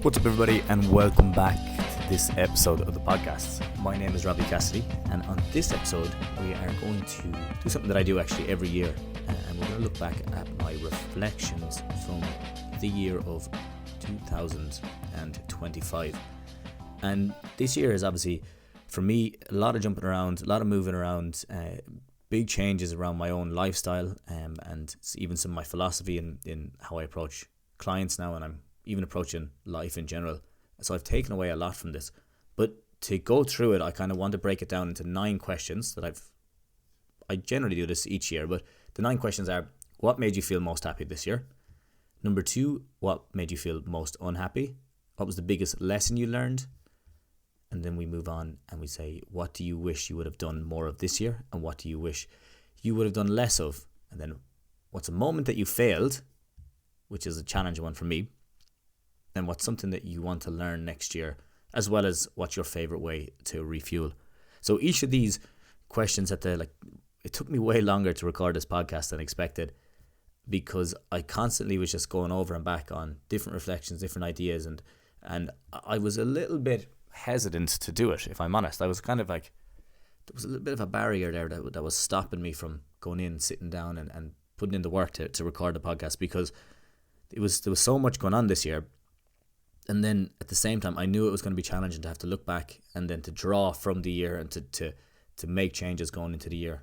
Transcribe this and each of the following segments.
What's up, everybody, and welcome back to this episode of the podcast. My name is Robbie Cassidy, and on this episode, we are going to do something that I do actually every year, and we're going to look back at my reflections from the year of 2025. And this year is obviously, for me, a lot of jumping around, a lot of moving around, big changes around my own lifestyle, and even some of my philosophy in how I approach clients now, and I'm even approaching life in general. So I've taken away a lot from this. But to go through it, I kind of want to break it down into 9 questions that I generally do this each year, but the 9 questions are: what made you feel most happy this year? Number 2, what made you feel most unhappy? What was the biggest lesson you learned? And then we move on and we say, what do you wish you would have done more of this year? And what do you wish you would have done less of? And then what's a moment that you failed, which is a challenging one for me? And what's something that you want to learn next year, as well as what's your favorite way to refuel. So each of these questions it took me way longer to record this podcast than expected, because I constantly was just going over and back on different reflections, different ideas, and I was a little bit hesitant to do it, if I'm honest. I was kind of like, there was a little bit of a barrier there that was stopping me from going in, sitting down and putting in the work to record the podcast, because there was so much going on this year. And then at the same time, I knew it was going to be challenging to have to look back and then to draw from the year and to make changes going into the year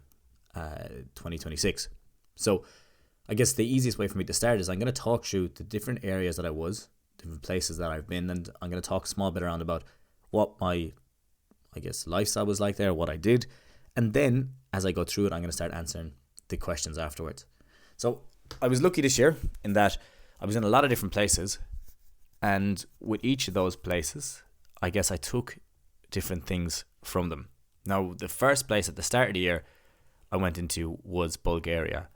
2026. So I guess the easiest way for me to start is I'm going to talk through the different areas that I was, different places that I've been, and I'm going to talk a small bit around about what my, lifestyle was like there, what I did. And then as I go through it, I'm going to start answering the questions afterwards. So I was lucky this year in that I was in a lot of different places. And with each of those places, I guess I took different things from them. Now, the first place at the start of the year I went into was Bulgaria.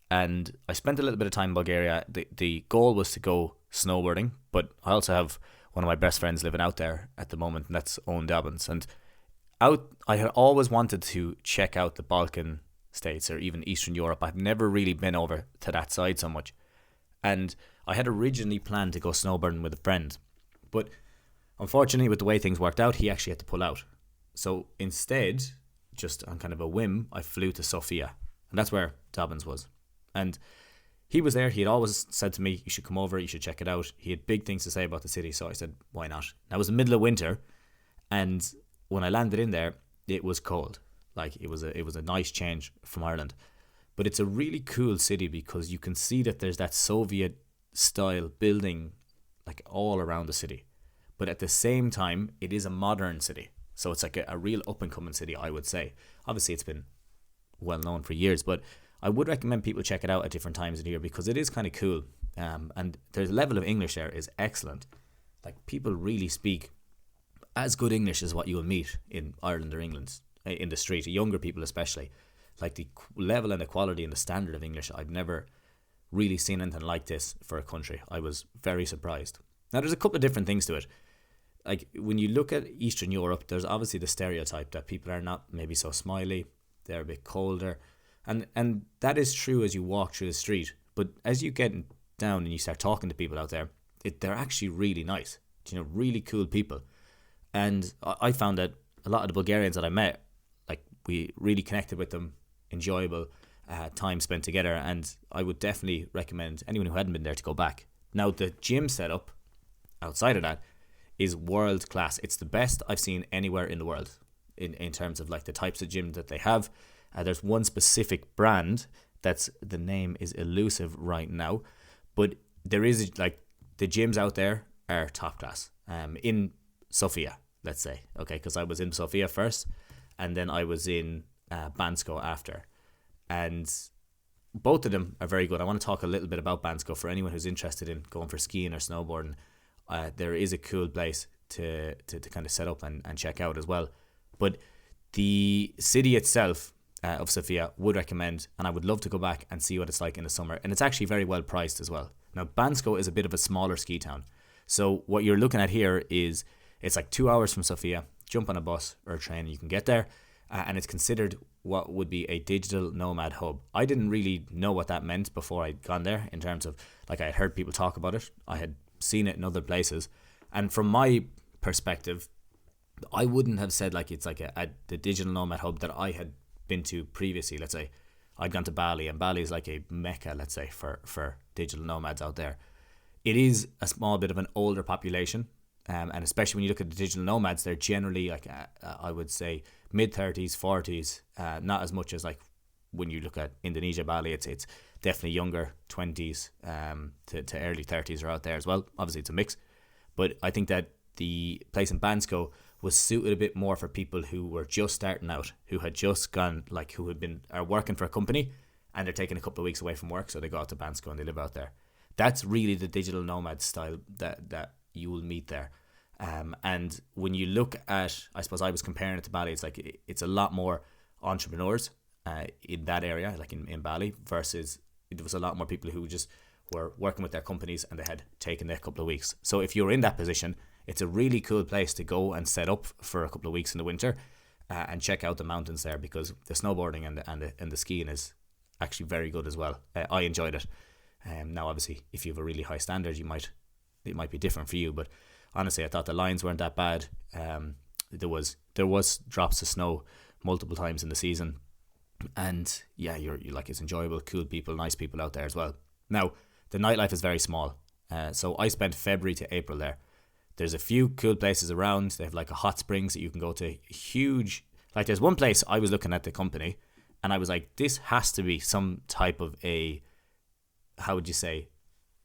And I spent a little bit of time in Bulgaria. The goal was to go snowboarding, but I also have one of my best friends living out there at the moment, and that's Owen Dobbins. And I had always wanted to check out the Balkan states or even Eastern Europe. I've never really been over to that side so much. And I had originally planned to go snowboarding with a friend, but unfortunately with the way things worked out, he actually had to pull out. So instead, just on kind of a whim, I flew to Sofia, and that's where Dobbins was. And he was there. He had always said to me, you should come over, you should check it out. He had big things to say about the city, so I said, why not? Now, it was the middle of winter, and when I landed in there, it was cold. Like, it was a nice change from Ireland. But it's a really cool city because you can see that there's that Soviet style building like all around the city. But at the same time, it is a modern city. So it's like a real up and coming city, I would say. Obviously, it's been well known for years, but I would recommend people check it out at different times of the year because it is kind of cool. And the level of English there is excellent. Like, people really speak as good English as what you will meet in Ireland or England in the street, younger people especially. Like, the level and the quality and the standard of English, I've never really seen anything like this for a country. I was very surprised. Now, there's a couple of different things to it. Like, when you look at Eastern Europe, there's obviously the stereotype that people are not maybe so smiley, they're a bit colder, and that is true as you walk through the street. But as you get down and you start talking to people out there, they're actually really nice, really cool people. And I found that a lot of the Bulgarians that I met, like, we really connected with them, enjoyable time spent together, and I would definitely recommend anyone who hadn't been there to go back. Now, the gym setup outside of that is world class. It's the best I've seen anywhere in the world in terms of like the types of gym that they have. There's one specific brand the name is elusive right now, but there is like the gyms out there are top class. In Sofia, let's say, okay, because I was in Sofia first, and then I was in Bansko after. And both of them are very good. I want to talk a little bit about Bansko for anyone who's interested in going for skiing or snowboarding. There is a cool place to kind of set up and check out as well. But the city itself of Sofia would recommend, and I would love to go back and see what it's like in the summer. And it's actually very well priced as well. Now, Bansko is a bit of a smaller ski town. So what you're looking at here is it's like 2 hours from Sofia. Jump on a bus or a train and you can get there. And it's considered what would be a digital nomad hub. I didn't really know what that meant before I'd gone there, in terms of, like, I had heard people talk about it. I had seen it in other places. And from my perspective, I wouldn't have said like it's like the digital nomad hub that I had been to previously. Let's say I'd gone to Bali, and Bali is like a mecca, let's say, for digital nomads out there. It is a small bit of an older population, and especially when you look at the digital nomads, they're generally like I would say mid-30s, 40s, not as much as like when you look at Indonesia, Bali. It's definitely younger, 20s to early 30s are out there as well. Obviously, it's a mix, but I think that the place in Bansko was suited a bit more for people who were just starting out, who had just gone, like who are working for a company and they're taking a couple of weeks away from work, so they go out to Bansko and they live out there. That's really the digital nomad style that you will meet there. And when you look at, I suppose I was comparing it to Bali, it's like it's a lot more entrepreneurs in that area, like in Bali, versus there was a lot more people who just were working with their companies and they had taken their couple of weeks. So if you're in that position, it's a really cool place to go and set up for a couple of weeks in the winter and check out the mountains there, because the snowboarding and the skiing is actually very good as well. I enjoyed it. Now, obviously, if you have a really high standard, it might be different for you. But honestly, I thought the lines weren't that bad. There was drops of snow multiple times in the season, and yeah, you're like, it's enjoyable, cool people, nice people out there as well. Now, the nightlife is very small. So I spent February to April there. There's a few cool places around. They have like a hot springs that you can go to. Huge. Like there's one place I was looking at the company and I was like, this has to be some type of a, how would you say?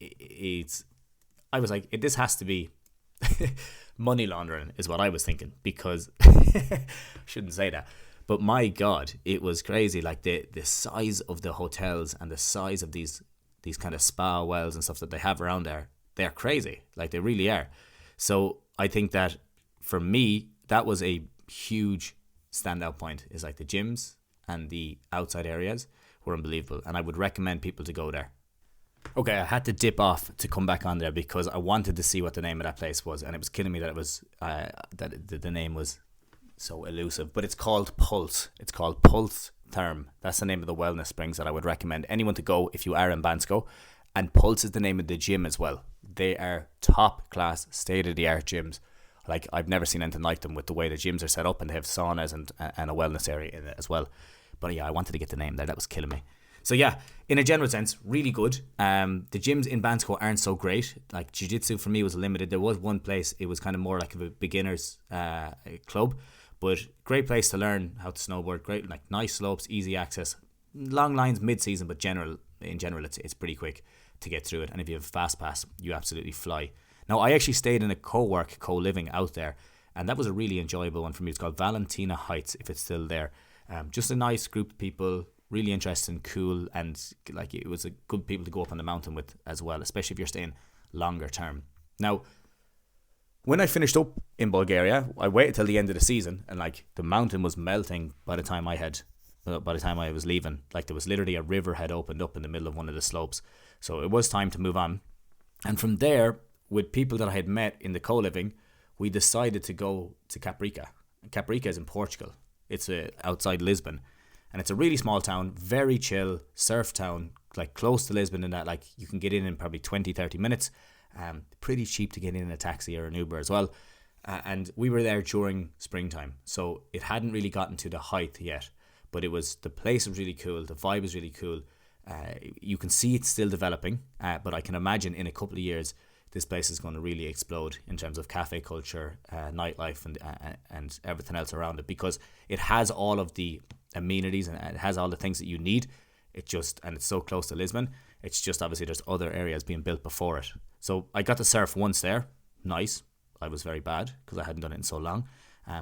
I was like, this has to be money laundering is what I was thinking, because I shouldn't say that. But my God, it was crazy. Like the size of the hotels and the size of these kind of spa wells and stuff that they have around there, they're crazy. Like they really are. So I think that for me, that was a huge standout point, is like the gyms and the outside areas were unbelievable. And I would recommend people to go there. Okay, I had to dip off to come back on there because I wanted to see what the name of that place was. And it was killing me that it was that the name was so elusive. But it's called Pulse. It's called Pulse Therm. That's the name of the wellness springs that I would recommend anyone to go if you are in Bansko. And Pulse is the name of the gym as well. They are top class, state of the art gyms. Like I've never seen anything like them, with the way the gyms are set up, and they have saunas and a wellness area in it as well. But yeah, I wanted to get the name there. That was killing me. So yeah, in a general sense, really good. The gyms in Bansko aren't so great. Like jiu-jitsu for me was limited. There was one place, it was kind of more like a beginner's club, but great place to learn how to snowboard. Great, like nice slopes, easy access, long lines mid-season, but in general it's pretty quick to get through it. And if you have a fast pass, you absolutely fly. Now, I actually stayed in a co-living out there, and that was a really enjoyable one for me. It's called Valentina Heights, if it's still there. Just a nice group of people, really interesting, cool, and like it was a good people to go up on the mountain with as well, especially if you're staying longer term. Now, when I finished up in Bulgaria, I waited till the end of the season, and like the mountain was melting by the time I was leaving. Like there was literally a river had opened up in the middle of one of the slopes. So it was time to move on. And from there, with people that I had met in the co-living, we decided to go to Caparica. Caparica is in Portugal. It's outside Lisbon. And it's a really small town, very chill, surf town, like close to Lisbon in that like you can get in probably 20, 30 minutes. Pretty cheap to get in a taxi or an Uber as well. And we were there during springtime. So it hadn't really gotten to the height yet. But the place was really cool. The vibe was really cool. You can see it's still developing, but I can imagine in a couple of years this place is going to really explode in terms of cafe culture, nightlife, and everything else around it, because it has all of the amenities and it has all the things that you need. And it's so close to Lisbon. It's just obviously there's other areas being built before it. So I got to surf once there. Nice. I was very bad because I hadn't done it in so long,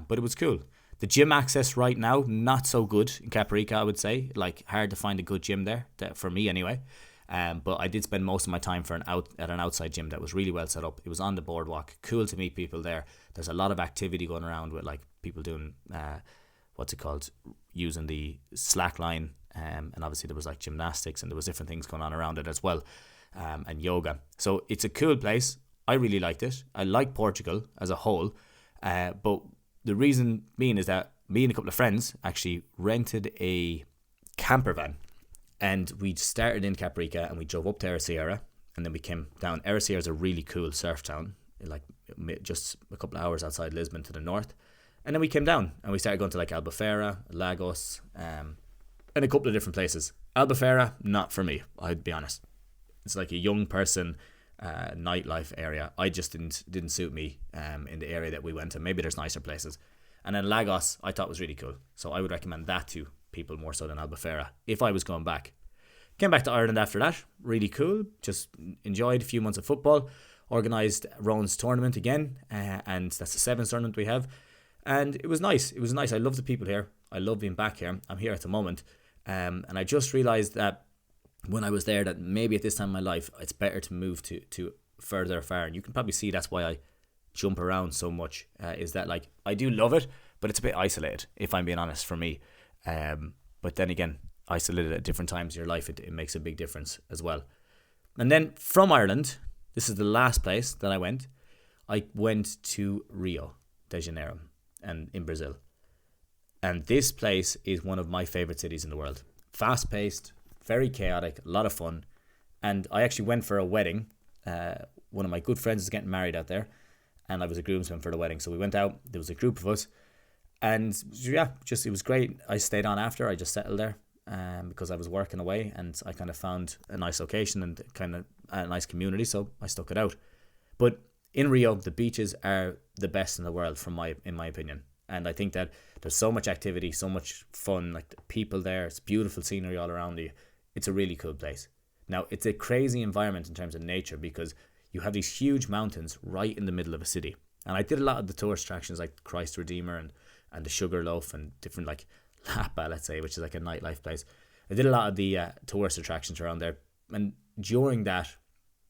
but it was cool. The gym access right now, not so good in Caparica, I would say. Like, hard to find a good gym there, for me anyway. But I did spend most of my time at an outside gym that was really well set up. It was on the boardwalk. Cool to meet people there. There's a lot of activity going around with like people doing, using the slack line. And obviously there was like gymnastics and there was different things going on around it as well. And yoga. So it's a cool place. I really liked it. I like Portugal as a whole. But the reason being is that me and a couple of friends actually rented a camper van, and we started in Caparica and we drove up to Ericeira, and then we came down. Ericeira is a really cool surf town, like just a couple of hours outside Lisbon to the north. And then we came down and we started going to like Albufeira, Lagos, and a couple of different places. Albufeira, not for me, I'd be honest. It's like a young person nightlife area. I just didn't suit me in the area that we went to. Maybe there's nicer places. And then Lagos, I thought was really cool. So I would recommend that to people more so than Albufeira if I was going back. Came back to Ireland after that. Really cool. Just enjoyed a few months of football. Organised Rowan's tournament again. And that's the 7th tournament we have. And it was nice. It was nice. I love the people here. I love being back here. I'm here at the moment. And I just realised that when I was there that maybe at this time in my life, it's better to move to further afar. And you can probably see that's why I jump around so much, is that like I do love it, but it's a bit isolated, if I'm being honest, for me. But then again, isolated at different times in your life, it makes a big difference as well. And then from Ireland, this is the last place that I went. I went to Rio de Janeiro and in Brazil. And this place is one of my favourite cities in the world. Fast-paced, very chaotic, a lot of fun. And I actually went for a wedding. One of my good friends is getting married out there. And I was a groomsman for the wedding. So we went out. There was a group of us. And yeah, it was great. I stayed on after. I just settled there because I was working away. And I kind of found a nice location and kind of a nice community. So I stuck it out. But in Rio, the beaches are the best in the world, in my opinion. And I think that there's so much activity, so much fun, like the people there. It's beautiful scenery all around you. It's a really cool place. Now, it's a crazy environment in terms of nature because you have these huge mountains right in the middle of a city. And I did a lot of the tourist attractions like Christ Redeemer and the Sugarloaf and different like Lapa, let's say, which is like a nightlife place. I did a lot of the tourist attractions around there. And during that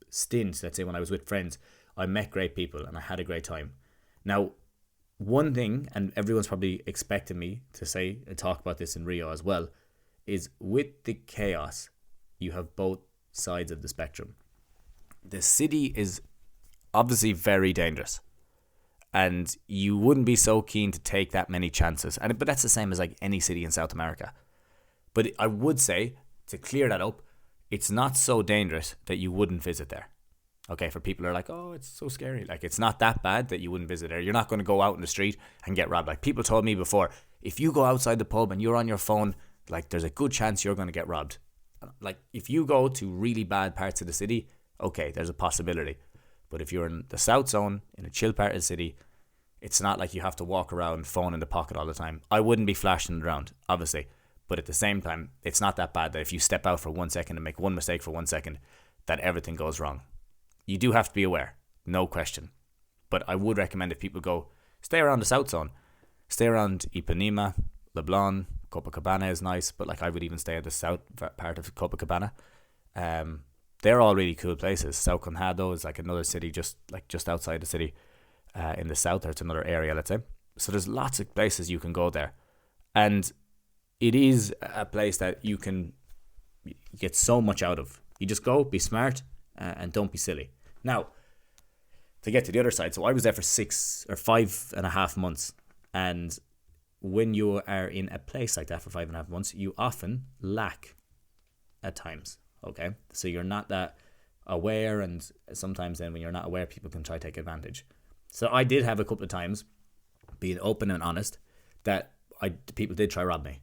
stint, let's say when I was with friends, I met great people and I had a great time. Now, one thing, and everyone's probably expecting me to say and talk about this in Rio as well, is with the chaos, you have both sides of the spectrum. The city is obviously very dangerous, and you wouldn't be so keen to take that many chances. But that's the same as like any city in South America. But I would say, to clear that up, it's not so dangerous that you wouldn't visit there. Okay, for people who are like, oh, it's so scary. Like, it's not that bad that you wouldn't visit there. You're not going to go out in the street and get robbed. Like, people told me before, if you go outside the pub and you're on your phone, like, there's a good chance you're going to get robbed. Like, if you go to really bad parts of the city, okay, there's a possibility. But if you're in the south zone, in a chill part of the city, it's not like you have to walk around phone in the pocket all the time. I wouldn't be flashing it around, obviously. But at the same time, it's not that bad that if you step out for 1 second and make one mistake for 1 second, that everything goes wrong. You do have to be aware, no question. But I would recommend if people go, stay around the south zone. Stay around Ipanema, Leblon, Copacabana is nice, but like I would even stay at the south part of Copacabana. They're all really cool places. Sao Conrado is like another city just outside the city in the south, or it's another area, let's say. So there's lots of places you can go there. And it is a place that you can get so much out of. You just go, be smart, and don't be silly. Now, to get to the other side, so I was there for 5.5 months, and when you are in a place like that for 5.5 months, you often lack at times, okay? So you're not that aware, and sometimes then when you're not aware, people can try to take advantage. So I did have a couple of times, being open and honest, that people did try to rob me,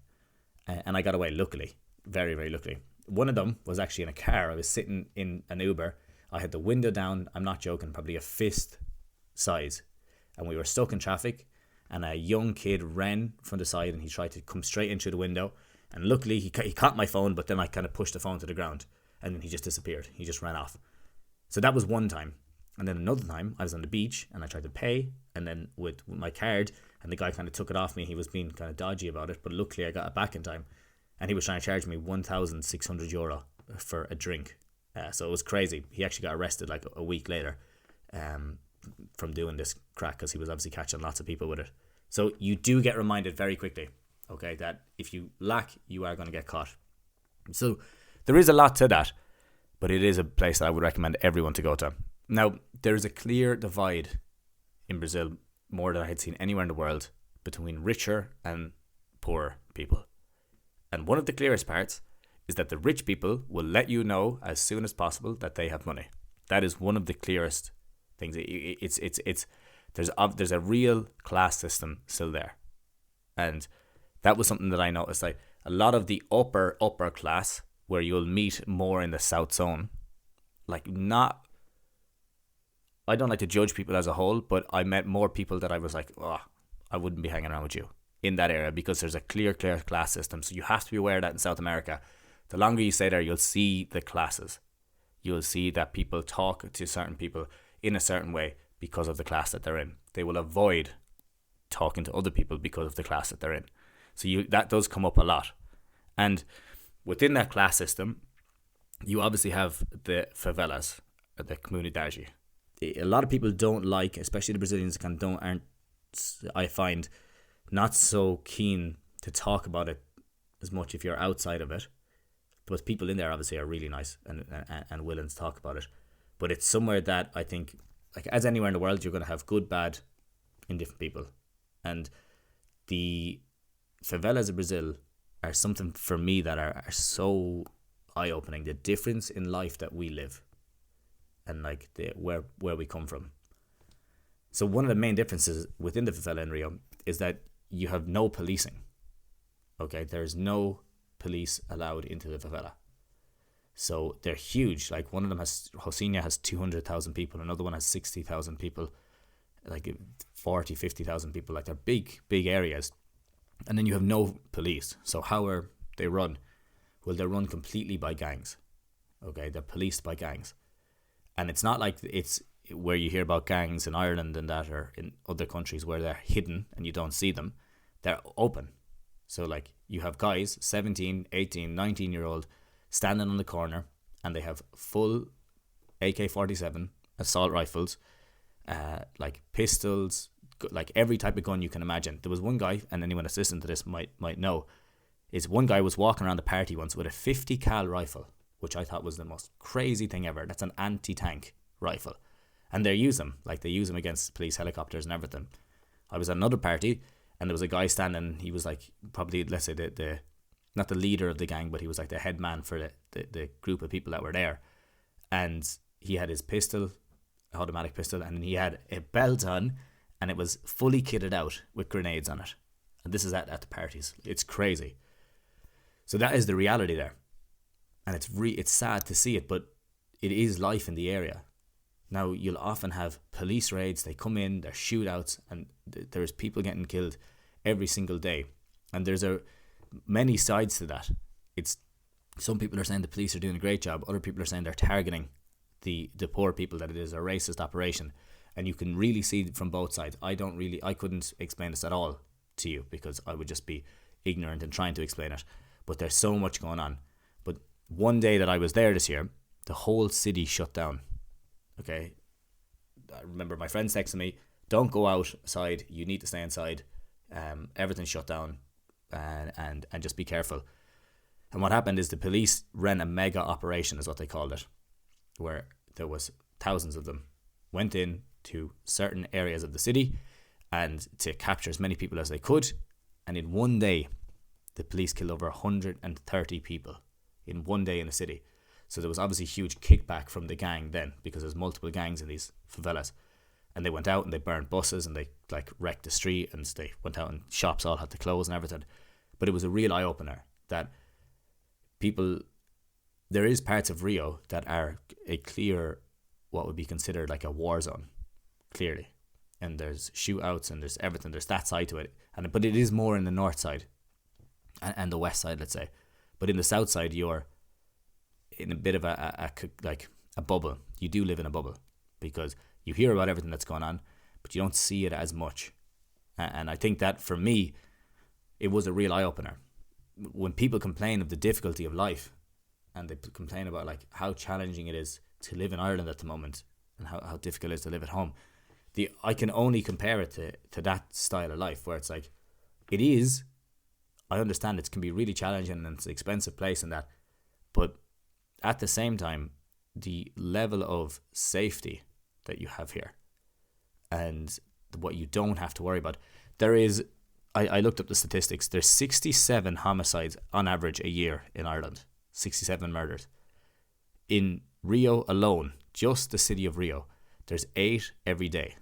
and I got away, luckily, very, very luckily. One of them was actually in a car. I was sitting in an Uber. I had the window down. I'm not joking, probably a fist size. And we were stuck in traffic. And a young kid ran from the side and he tried to come straight into the window. And luckily he caught my phone, but then I kind of pushed the phone to the ground. And then he just disappeared. He just ran off. So that was one time. And then another time I was on the beach and I tried to pay. And then with my card, and the guy kind of took it off me. He was being kind of dodgy about it. But luckily I got it back in time. And he was trying to charge me €1,600 for a drink. So it was crazy. He actually got arrested like a week later from doing this crack, because he was obviously catching lots of people with it. So you do get reminded very quickly, okay, that if you lack, you are going to get caught. So there is a lot to that, but it is a place that I would recommend everyone to go to. Now, there is a clear divide in Brazil, more than I had seen anywhere in the world, between richer and poorer people. And one of the clearest parts is that the rich people will let you know as soon as possible that they have money. That is one of the clearest things. It's there's a real class system still there, and that was something that I noticed. Like a lot of the upper class, where you'll meet more in the South Zone, like not. I don't like to judge people as a whole, but I met more people that I was like, oh, I wouldn't be hanging around with you in that area, because there's a clear class system. So you have to be aware of that in South America. The longer you stay there, you'll see the classes. You'll see that people talk to certain people in a certain way because of the class that they're in. They will avoid talking to other people because of the class that they're in. So that does come up a lot. And within that class system, you obviously have the favelas, or the comunidade. A lot of people don't like, especially the Brazilians, aren't, I find, not so keen to talk about it as much if you're outside of it. But people in there obviously are really nice and willing to talk about it. But it's somewhere that I think, like as anywhere in the world, you're going to have good, bad, indifferent people. And the favelas of Brazil are something for me that are so eye-opening. The difference in life that we live, and like where we come from. So one of the main differences within the favela in Rio is that you have no policing. Okay, there's no police allowed into the favela. So they're huge. Like one of them Rocinha has 200,000 people, another one has 60,000 people, like 40, 50,000 people. Like they're big areas. And then you have no police. So how are they run? Well, they're run completely by gangs. Okay, they're policed by gangs. And it's not like it's where you hear about gangs in Ireland and that, or in other countries where they're hidden and you don't see them. They're open. So like you have guys, 17, 18, 19-year-old, standing on the corner, and they have full AK-47 assault rifles, like pistols, like every type of gun you can imagine. There was one guy, and anyone that's listening to this might know, is one guy was walking around the party once with a 50 cal rifle, which I thought was the most crazy thing ever. That's an anti-tank rifle. And they use them against police helicopters and everything. I was at another party, and there was a guy standing. He was like probably, let's say, the not the leader of the gang, but he was like the head man for the group of people that were there. And he had his pistol, automatic pistol, and he had a belt on, and it was fully kitted out with grenades on it. And this is at the parties. It's crazy. So that is the reality there. And it's sad to see it, but it is life in the area. Now, you'll often have police raids. They come in, there's shootouts, and there's people getting killed every single day. And there's many sides to that. Some people are saying the police are doing a great job. Other people are saying they're targeting the poor people, that it is a racist operation. And you can really see from both sides. I couldn't explain this at all to you, because I would just be ignorant and trying to explain it. But there's so much going on. But one day that I was there this year, the whole city shut down. Okay, I remember my friends texting me, don't go outside, you need to stay inside, everything's shut down, and just be careful. And what happened is the police ran a mega operation, is what they called it, where there was thousands of them, went in to certain areas of the city and to capture as many people as they could. And in one day, the police killed over 130 people in one day in the city. So there was obviously huge kickback from the gang then, because there's multiple gangs in these favelas. And they went out and they burned buses and they like wrecked the street, and they went out and shops all had to close and everything. But it was a real eye-opener that there is parts of Rio that are a clear, what would be considered like a war zone, clearly. And there's shootouts and there's everything, there's that side to it. But it is more in the north side and the west side, let's say. But in the south side, you're in a bit of a bubble. You do live in a bubble, because you hear about everything that's going on, but you don't see it as much. And I think that for me, it was a real eye-opener. When people complain of the difficulty of life, and they complain about like how challenging it is to live in Ireland at the moment, and how difficult it is to live at home, I can only compare it to that style of life, where it's like, I understand it can be really challenging and it's an expensive place and that, but at the same time, the level of safety that you have here and what you don't have to worry about. I looked up the statistics. There's 67 homicides on average a year in Ireland. 67 murders. In Rio alone, just the city of Rio, There's 8 every day.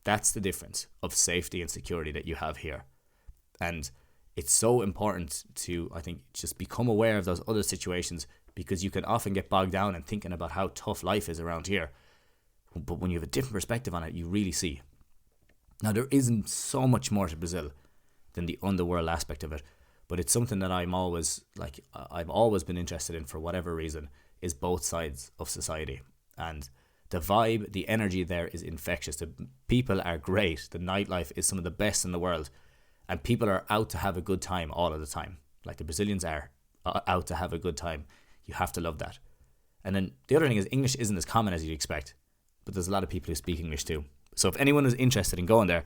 That's the difference of safety and security that you have here. And it's so important to, I think, just become aware of those other situations, because you can often get bogged down in thinking about how tough life is around here. But when you have a different perspective on it, you really see. Now, there isn't so much more to Brazil than the underworld aspect of it, but it's something that I've always been interested in for whatever reason, is both sides of society. And the vibe, the energy there is infectious. The people are great. The nightlife is some of the best in the world. And people are out to have a good time all of the time. Like the Brazilians are out to have a good time. You have to love that. And then the other thing is, English isn't as common as you'd expect, but there's a lot of people who speak English too. So if anyone is interested in going there,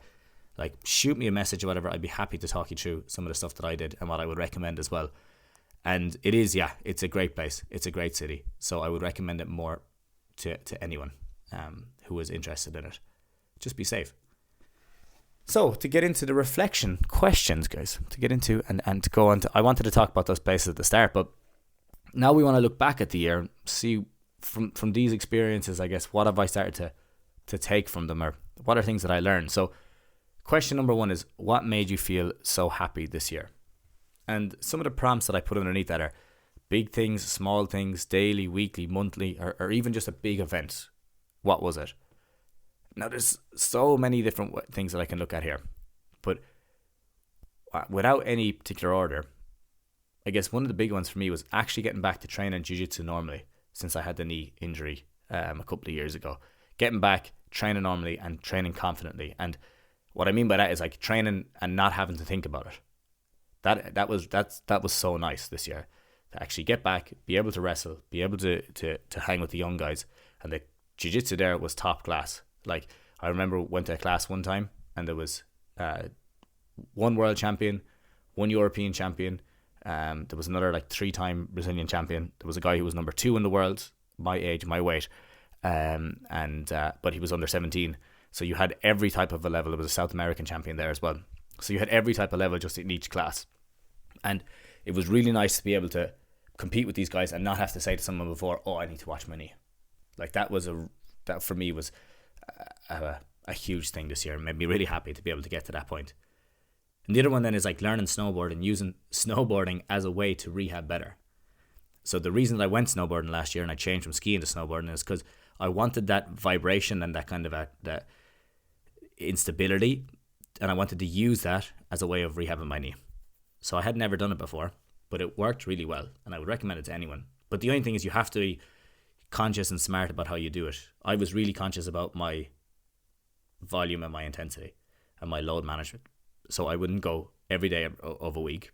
like, shoot me a message or whatever. I'd be happy to talk you through some of the stuff that I did and what I would recommend as well. And it is, it's a great place. It's a great city. So I would recommend it more to anyone who is interested in it. Just be safe. So to get into the reflection questions, guys, to get into and to go on to, I wanted to talk about those places at the start, but now we want to look back at the year and see from these experiences, I guess, what have I started to take from them, or what are things that I learned? So question number 1 is, what made you feel so happy this year? And some of the prompts that I put underneath that are big things, small things, daily, weekly, monthly, or even just a big event. What was it? Now, there's so many different things that I can look at here, but without any particular order, I guess one of the big ones for me was actually getting back to training jiu-jitsu normally, since I had the knee injury a couple of years ago. Getting back, training normally, and training confidently. And what I mean by that is like training and not having to think about it. That was so nice this year, to actually get back, be able to wrestle, be able to hang with the young guys. And the jiu-jitsu there was top class. Like, I remember went to a class one time and there was one world champion, one European champion. There was another like 3-time Brazilian champion. There was a guy who was number 2 in the world, my age, my weight. But he was under 17. So you had every type of a level. There was a South American champion there as well. So you had every type of level just in each class. And it was really nice to be able to compete with these guys and not have to say to someone before, I need to watch my knee. Like that for me was a huge thing this year. It made me really happy to be able to get to that point. And the other one then is like learning snowboard and using snowboarding as a way to rehab better. So the reason that I went snowboarding last year and I changed from skiing to snowboarding is because I wanted that vibration and that kind of that instability, and I wanted to use that as a way of rehabbing my knee. So I had never done it before, but it worked really well, and I would recommend it to anyone. But the only thing is you have to be conscious and smart about how you do it. I was really conscious about my volume and my intensity and my load management. So I wouldn't go every day of a week.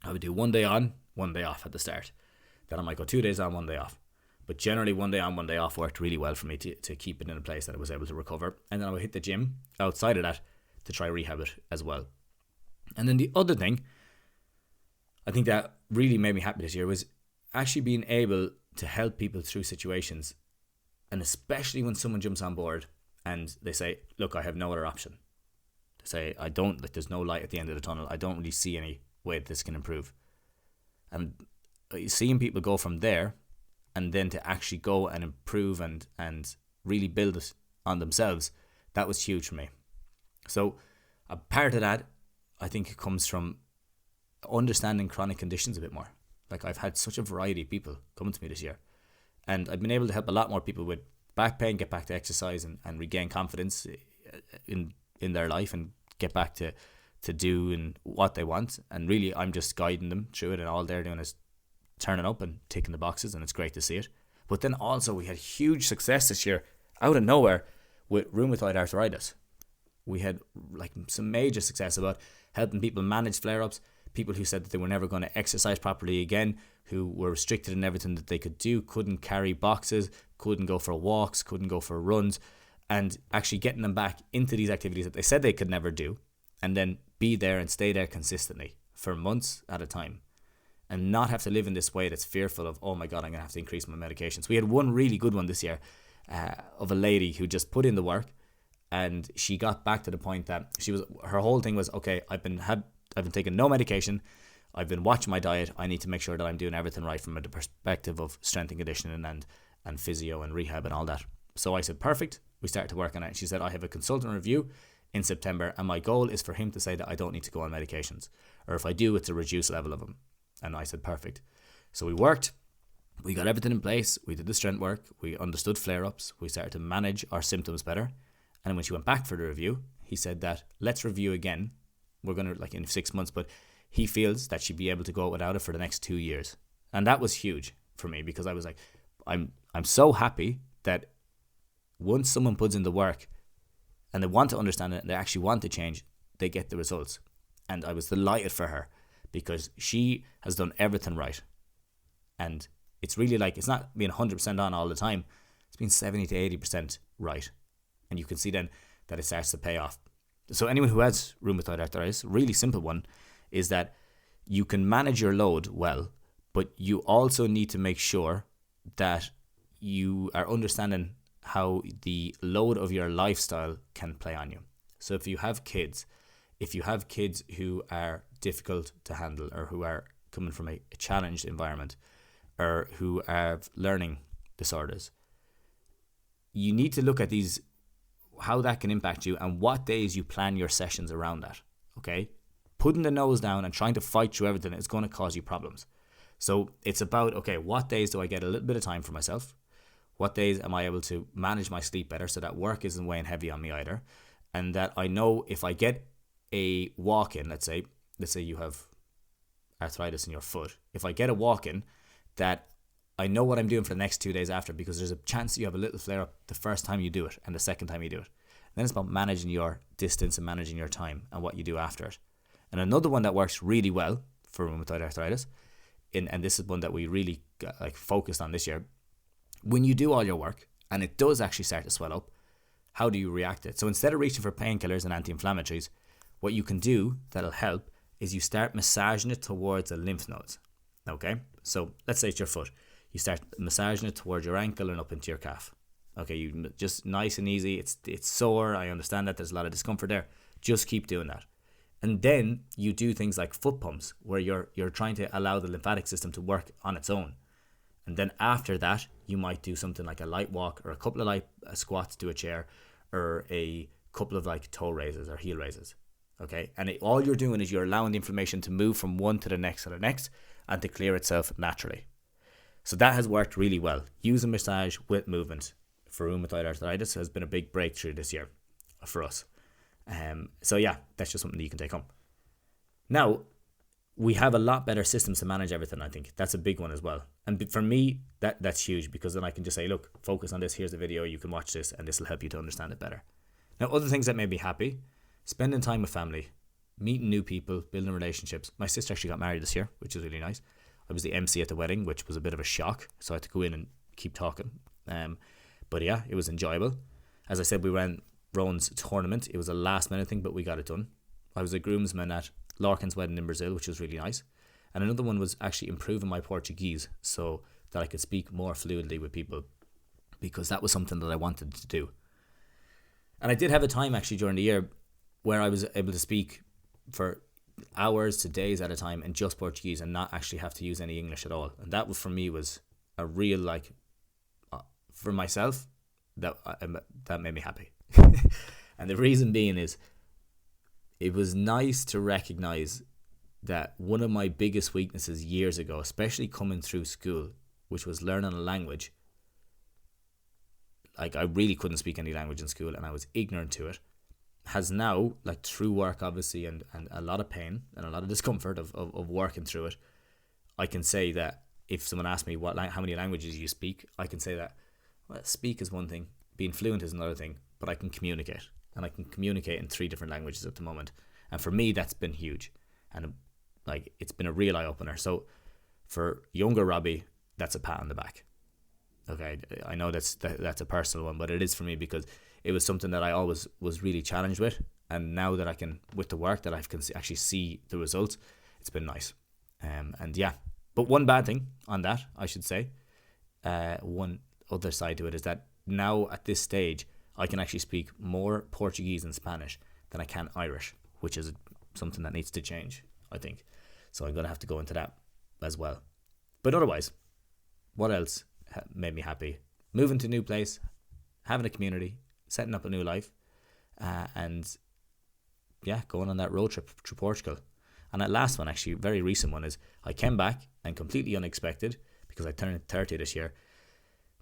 I would do 1 day on, 1 day off at the start. Then I might go 2 days on, 1 day off. But generally 1 day on, 1 day off worked really well for me to keep it in a place that I was able to recover. And then I would hit the gym outside of that to try rehab it as well. And then the other thing I think that really made me happy this year was actually being able to help people through situations. And especially when someone jumps on board and they say, look, I have no other option. They say, there's no light at the end of the tunnel. I don't really see any way that this can improve. And seeing people go from there and then to actually go and improve and really build it on themselves, that was huge for me. So a part of that, I think, it comes from understanding chronic conditions a bit more. Like, I've had such a variety of people coming to me this year, and I've been able to help a lot more people with back pain get back to exercise and regain confidence in their life and get back to doing what they want. And really, I'm just guiding them through it, and all they're doing is turning up and ticking the boxes, and it's great to see it. But then also we had huge success this year out of nowhere with rheumatoid arthritis. We had like some major success about helping people manage flare-ups, people who said that they were never going to exercise properly again, who were restricted in everything that they could do, couldn't carry boxes, couldn't go for walks, couldn't go for runs, and actually getting them back into these activities that they said they could never do, and then be there and stay there consistently for months at a time, and not have to live in this way that's fearful of, oh my God, I'm going to have to increase my medications. We had one really good one this year of a lady who just put in the work, and she got back to the point that her whole thing was, okay, I've been taking no medication, I've been watching my diet, I need to make sure that I'm doing everything right from the perspective of strength and conditioning and physio and rehab and all that. So I said, perfect. We started to work on it. She said, I have a consultant review in September, and my goal is for him to say that I don't need to go on medications, or if I do, it's a reduced level of them. And I said, perfect. So we worked, we got everything in place, we did the strength work, we understood flare-ups, we started to manage our symptoms better. And when she went back for the review, he said that let's review again. We're going to, like, in 6 months, but he feels that she'd be able to go without it for the next 2 years. And that was huge for me, because I was like, I'm so happy that once someone puts in the work and they want to understand it and they actually want to change, they get the results. And I was delighted for her, because she has done everything right. And it's really like, it's not being 100% on all the time. It's been 70 to 80% right. And you can see then that it starts to pay off. So anyone who has rheumatoid arthritis, really simple one, is that you can manage your load well, but you also need to make sure that you are understanding how the load of your lifestyle can play on you. So if you have kids who are difficult to handle, or who are coming from a challenged environment, or who have learning disorders, you need to look at these, how that can impact you, and what days you plan your sessions around that. Okay? Putting the nose down and trying to fight through everything is going to cause you problems. So it's about, okay, what days do I get a little bit of time for myself? What days am I able to manage my sleep better, so that work isn't weighing heavy on me either? And that I know if I get a walk in, let's say you have arthritis in your foot. If I get a walk in, that I know what I'm doing for the next 2 days after, because there's a chance you have a little flare up the first time you do it and the second time you do it. And then it's about managing your distance and managing your time and what you do after it. And another one that works really well for rheumatoid arthritis, and this is one that we really focused on this year, when you do all your work and it does actually start to swell up, how do you react to it? So instead of reaching for painkillers and anti-inflammatories, what you can do that'll help is you start massaging it towards the lymph nodes. Okay? So let's say it's your foot. You start massaging it towards your ankle and up into your calf. Okay, you just nice and easy. It's sore. I understand that there's a lot of discomfort there. Just keep doing that. And then you do things like foot pumps, where you're trying to allow the lymphatic system to work on its own. And then after that, you might do something like a light walk, or a couple of light squats to a chair, or a couple of like toe raises or heel raises. Okay, and all you're doing is you're allowing the inflammation to move from one to the next and to clear itself naturally. So that has worked really well. Using massage with movement for rheumatoid arthritis has been a big breakthrough this year for us. So yeah, that's just something that you can take home. Now, we have a lot better systems to manage everything. I think that's a big one as well. And for me, that's huge, because then I can just say, look, focus on this. Here's the video. You can watch this, and this will help you to understand it better. Now, other things that made me happy: spending time with family, meeting new people, building relationships. My sister actually got married this year, which is really nice. I was the MC at the wedding, which was a bit of a shock, so I had to go in and keep talking. But yeah, it was enjoyable. As I said, we ran Rowan's tournament. It was a last minute thing, but we got it done. I was a groomsman at Larkin's wedding in Brazil, which was really nice. And another one was actually improving my Portuguese so that I could speak more fluidly with people, because that was something that I wanted to do. And I did have a time actually during the year where I was able to speak for hours to days at a time in just Portuguese and not actually have to use any English at all. And that was, for me, was a real, for myself, that made me happy. And the reason being is, it was nice to recognize that one of my biggest weaknesses years ago, especially coming through school, which was learning a language, like I really couldn't speak any language in school and I was ignorant to it, has now, like through work obviously, and a lot of pain and a lot of discomfort of working through it, I can say that if someone asks me how many languages you speak, I can say that, well, speak is one thing, being fluent is another thing, but I can communicate. And I can communicate in 3 different languages at the moment. And for me, that's been huge. And it's been a real eye-opener. So for younger Robbie, that's a pat on the back. Okay, I know that's a personal one, but it is for me, because it was something that I always was really challenged with. And now that I can, with the work, that I can actually see the results, it's been nice. And yeah, but one bad thing on that, I should say, one other side to it is that now at this stage, I can actually speak more Portuguese and Spanish than I can Irish, which is something that needs to change, I think. So I'm going to have to go into that as well. But otherwise, what else made me happy? Moving to a new place, having a community, setting up a new life, and yeah, going on that road trip to Portugal. And that last one, actually, very recent one, is I came back and completely unexpected, because I turned 30 this year.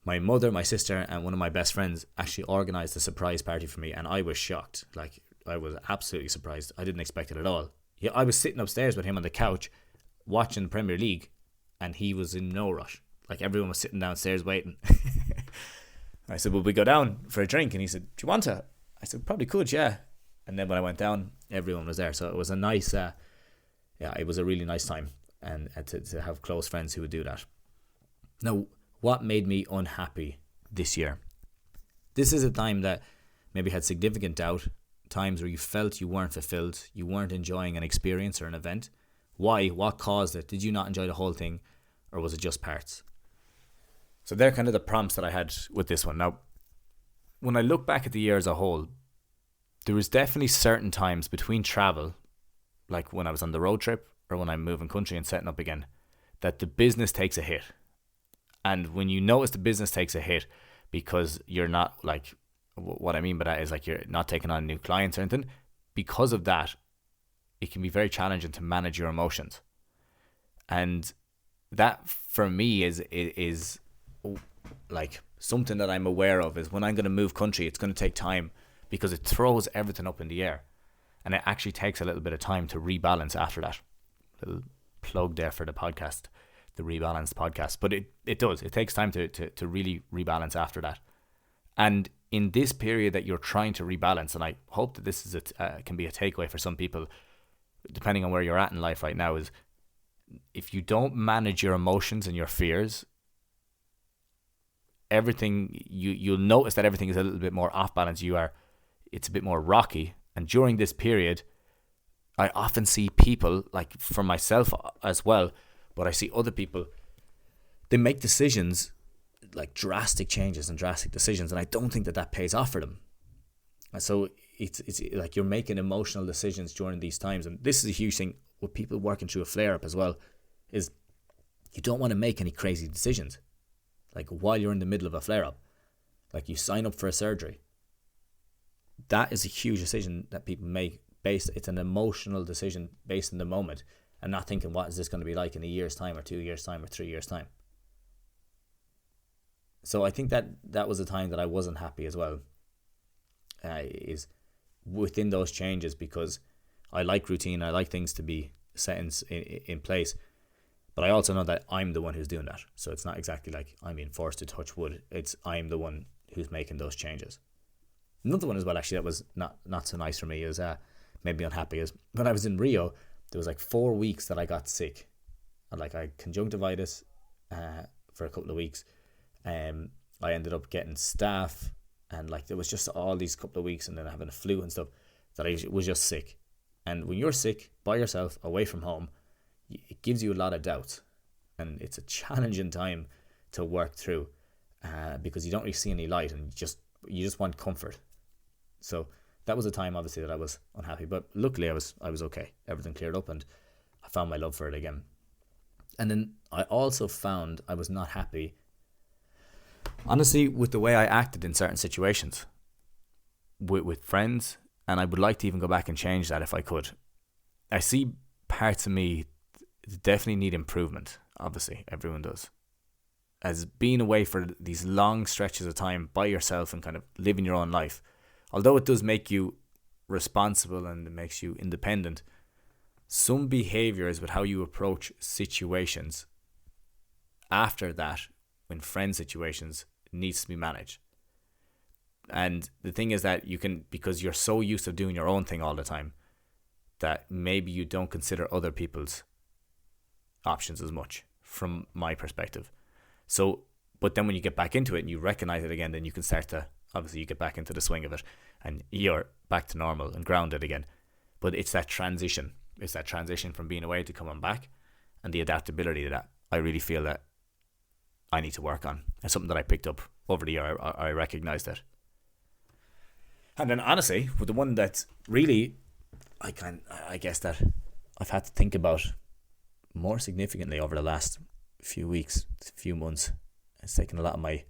My mother, my sister, and one of my best friends actually organised a surprise party for me, and I was shocked. Like, I was absolutely surprised. I didn't expect it at all. Yeah, I was sitting upstairs with him on the couch watching the Premier League, and he was in no rush. Like, everyone was sitting downstairs waiting. I said, "Will we go down for a drink?" And he said, "Do you want to?" I said, "Probably could, yeah." And then when I went down, everyone was there. So it was a nice, it was a really nice time, and to have close friends who would do that. Now, what made me unhappy this year? This is a time that maybe had significant doubt, times where you felt you weren't fulfilled, you weren't enjoying an experience or an event. Why? What caused it? Did you not enjoy the whole thing, or was it just parts? So they're kind of the prompts that I had with this one. Now, when I look back at the year as a whole, there was definitely certain times between travel, like when I was on the road trip or when I'm moving country and setting up again, that the business takes a hit. And when you notice the business takes a hit because you're not, like, what I mean by that is, like, you're not taking on new clients or anything, because of that, it can be very challenging to manage your emotions. And that, for me, is like something that I'm aware of, is when I'm going to move country, it's going to take time, because it throws everything up in the air. And it actually takes a little bit of time to rebalance after that. Little plug there for the podcast, the Rebalanced podcast. But it does. It takes time to really rebalance after that. And in this period that you're trying to rebalance, and I hope that this is can be a takeaway for some people, depending on where you're at in life right now, is if you don't manage your emotions and your fears, everything, you'll notice that everything is a little bit more off balance. It's a bit more rocky. And during this period, I often see people, like for myself as well, but I see other people, they make decisions, like drastic changes and drastic decisions, and I don't think that pays off for them. And so it's like you're making emotional decisions during these times. And this is a huge thing with people working through a flare-up as well, is you don't want to make any crazy decisions. Like while you're in the middle of a flare-up, like you sign up for a surgery. That is a huge decision that people make it's an emotional decision based in the moment, and not thinking, what is this going to be like in a year's time or 2 years time or 3 years time. So I think that was a time that I wasn't happy as well, is within those changes, because I like routine, I like things to be set in place, but I also know that I'm the one who's doing that. So it's not exactly like I'm being forced to touch wood. It's I'm the one who's making those changes. Another one as well, actually, that was not so nice for me, is made me unhappy, is when I was in Rio, there was like 4 weeks that I got sick. I had conjunctivitis for a couple of weeks. I ended up getting staph, and like there was just all these couple of weeks, and then having a flu and stuff, that I was just sick. And when you're sick by yourself, away from home, it gives you a lot of doubts, and it's a challenging time to work through, because you don't really see any light, and you just want comfort. So that was a time, obviously, that I was unhappy, but luckily I was okay. Everything cleared up, and I found my love for it again. And then I also found I was not happy, honestly, with the way I acted in certain situations with friends, and I would like to even go back and change that if I could. I see parts of me that definitely need improvement. Obviously, everyone does. As being away for these long stretches of time by yourself and kind of living your own life, although it does make you responsible and it makes you independent, some behaviors with how you approach situations after that, when friend situations, needs to be managed. And the thing is that you can, because you're so used to doing your own thing all the time, that maybe you don't consider other people's options as much, from my perspective. So, but then when you get back into it and you recognize it again, then you can start to, obviously you get back into the swing of it and you're back to normal and grounded again. But it's that transition. It's that transition from being away to coming back, and the adaptability to that I really feel that I need to work on. It's something that I picked up over the year. I recognized it. And then honestly, with the one that's really, I guess that I've had to think about more significantly over the last few weeks, few months, it's taken a lot of my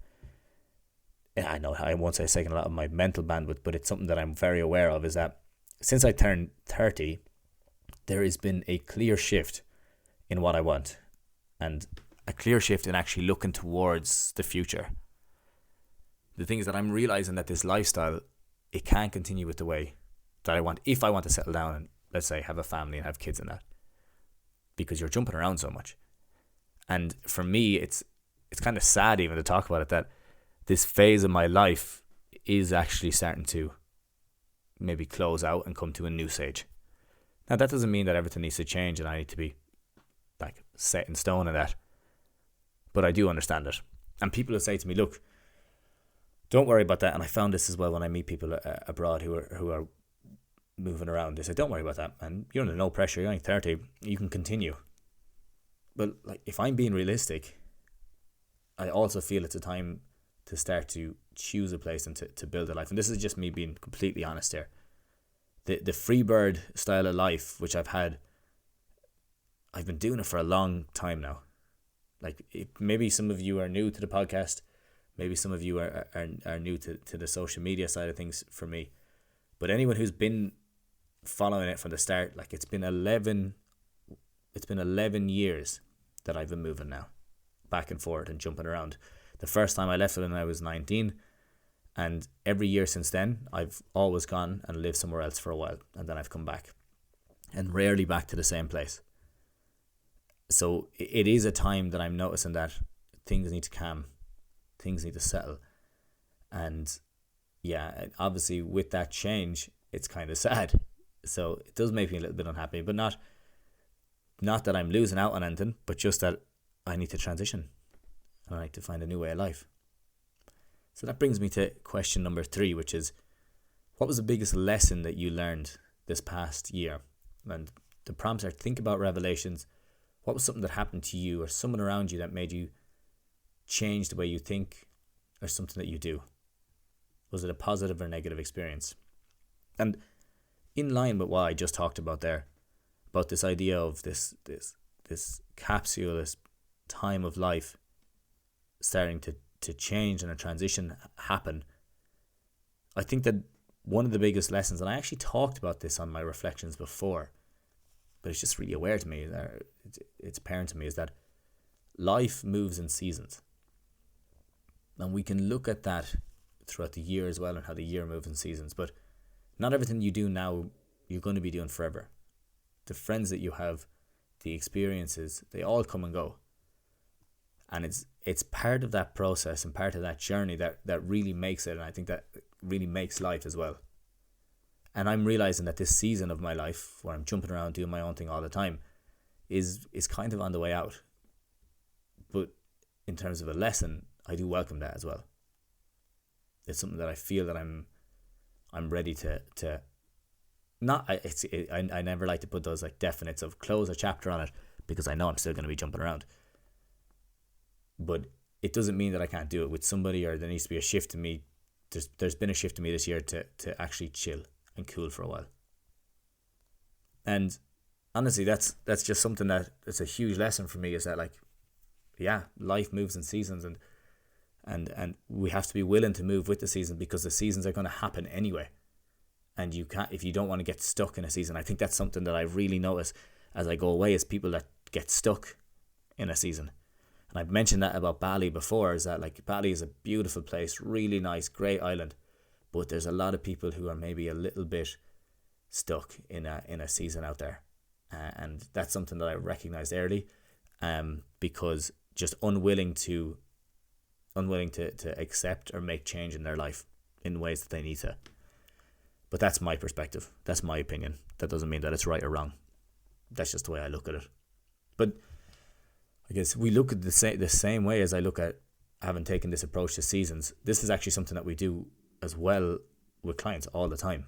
I know I won't say it's taken a lot of my mental bandwidth, but it's something that I'm very aware of, is that since I turned 30, there has been a clear shift in what I want, and a clear shift in actually looking towards the future. The thing is that I'm realizing that this lifestyle, it can't continue with the way that I want, if I want to settle down and, let's say, have a family and have kids and that, because you're jumping around so much. And for me, it's kind of sad even to talk about it, that this phase of my life is actually starting to maybe close out and come to a new stage. Now, that doesn't mean that everything needs to change and I need to be like set in stone in that, but I do understand it. And people will say to me, look, don't worry about that. And I found this as well when I meet people abroad who are moving around. They say, don't worry about that, and you're under no pressure, you're only 30, you can continue. But like, if I'm being realistic, I also feel it's a time to start to choose a place and to build a life. And this is just me being completely honest here. The freebird style of life, which I've been doing it for a long time now. Like, maybe some of you are new to the podcast, maybe some of you are new to the social media side of things for me. But anyone who's been following it from the start, like, it's been 11 years that I've been moving now, back and forth and jumping around. The first time I left it when I was 19, and every year since then I've always gone and lived somewhere else for a while, and then I've come back, and rarely back to the same place. So it is a time that I'm noticing that things need to calm, things need to settle. And yeah, obviously with that change, it's kind of sad. So it does make me a little bit unhappy, but not that I'm losing out on anything, but just that I need to transition and I need to find a new way of life. So that brings me to question number 3, which is, what was the biggest lesson that you learned this past year? And the prompts are, think about revelations. What was something that happened to you or someone around you that made you change the way you think or something that you do? Was it a positive or negative experience? And in line with what I just talked about there, about this idea of this capsule, this time of life starting to change and a transition happen, I think that one of the biggest lessons, and I actually talked about this on my reflections before, but it's just really aware to me, it's apparent to me, is that life moves in seasons. And we can look at that throughout the year as well, and how the year moves in seasons. But not everything you do now you're going to be doing forever. The friends that you have, the experiences, they all come and go. And it's part of that process and part of that journey that really makes it, and I think that really makes life as well. And I'm realizing that this season of my life, where I'm jumping around doing my own thing all the time, is kind of on the way out. But in terms of a lesson, I do welcome that as well. It's something that I feel that I'm ready to not. I never like to put those like definites of close a chapter on it, because I know I'm still going to be jumping around. But it doesn't mean that I can't do it with somebody, or there needs to be a shift in me. There's been a shift in me this year to actually chill and cool for a while. And honestly, that's just something that's a huge lesson for me, is that, like, yeah, life moves in seasons, and we have to be willing to move with the season, because the seasons are going to happen anyway. And you can't, if you don't want to get stuck in a season. I think that's something that I really notice as I go away, is people that get stuck in a season. And I've mentioned that about Bali before, is that, like, Bali is a beautiful place, really nice, great island, but there's a lot of people who are maybe a little bit stuck in a season out there, and that's something that I recognized early, because just unwilling to accept or make change in their life in ways that they need to. But that's my perspective, that's my opinion. That doesn't mean that it's right or wrong. That's just the way I look at it. But I guess we look at the same way as I look at having taken this approach to seasons. This is actually something that we do as well with clients all the time,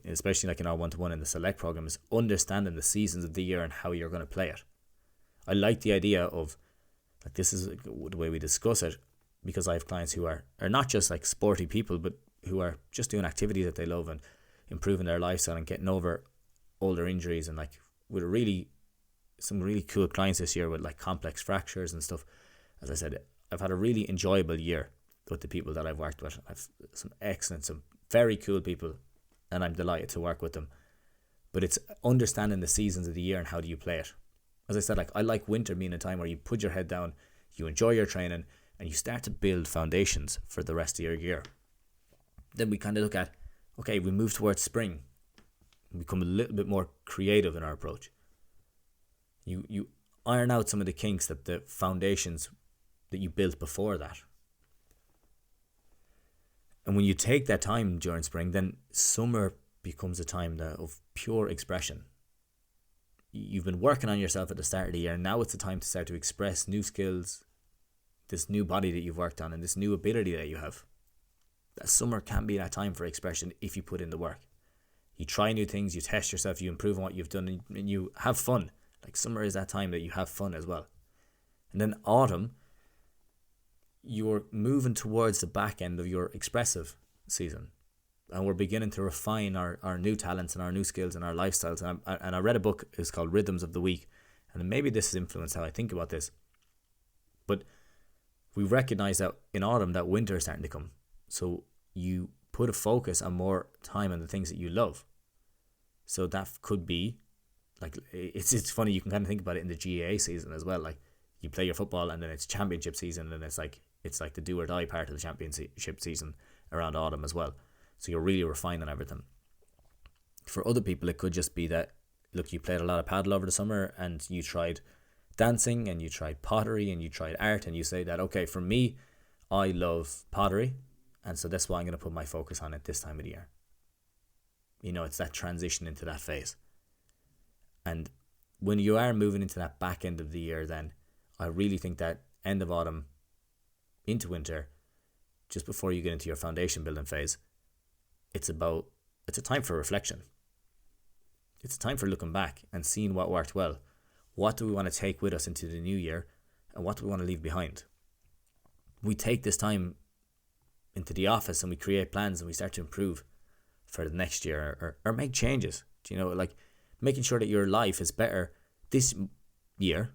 especially like in our one-to-one in the Select program, is understanding the seasons of the year and how you're going to play it. I like the idea of, like, this is the way we discuss it, because I have clients who are not just like sporty people, but who are just doing activities that they love and improving their lifestyle and getting over older injuries, and like with some really cool clients this year with like complex fractures and stuff. As I said, I've had a really enjoyable year, with the people that I've worked with. I've some excellent, some very cool people, and I'm delighted to work with them. But it's understanding the seasons of the year and how do you play it. As I said, like I like winter being a time where you put your head down, you enjoy your training, and you start to build foundations for the rest of your year. Then we kind of look at, okay, we move towards spring, and become a little bit more creative in our approach. You iron out some of the kinks, that the foundations that you built before that. And when you take that time during spring, then summer becomes a time of pure expression. You've been working on yourself at the start of the year, and now it's the time to start to express new skills, this new body that you've worked on, and this new ability that you have. That summer can be that time for expression if you put in the work. You try new things, you test yourself, you improve on what you've done, and you have fun. Like summer is that time that you have fun as well. And then autumn, you're moving towards the back end of your expressive season. And we're beginning to refine our new talents and our new skills and our lifestyles. And I read a book, it's called Rhythms of the Week. And maybe this has influenced how I think about this. But we recognize that in autumn, that winter is starting to come. So you put a focus on more time on the things that you love. So that could be, like, it's funny, you can kind of think about it in the GAA season as well. Like, you play your football and then it's championship season, and it's like the do or die part of the championship season around autumn as well. So you're really refining everything. For other people, it could just be that, look, you played a lot of paddle over the summer and you tried dancing and you tried pottery and you tried art, and you say that, okay, for me, I love pottery, and so that's why I'm going to put my focus on it this time of the year. You know, it's that transition into that phase. And when you are moving into that back end of the year, then I really think that end of autumn into winter, just before you get into your foundation building phase, it's a time for reflection. It's a time for looking back and seeing what worked well. What do we want to take with us into the new year, and what do we want to leave behind? We take this time into the office and we create plans and we start to improve for the next year, or make changes. Do you know, like making sure that your life is better this year,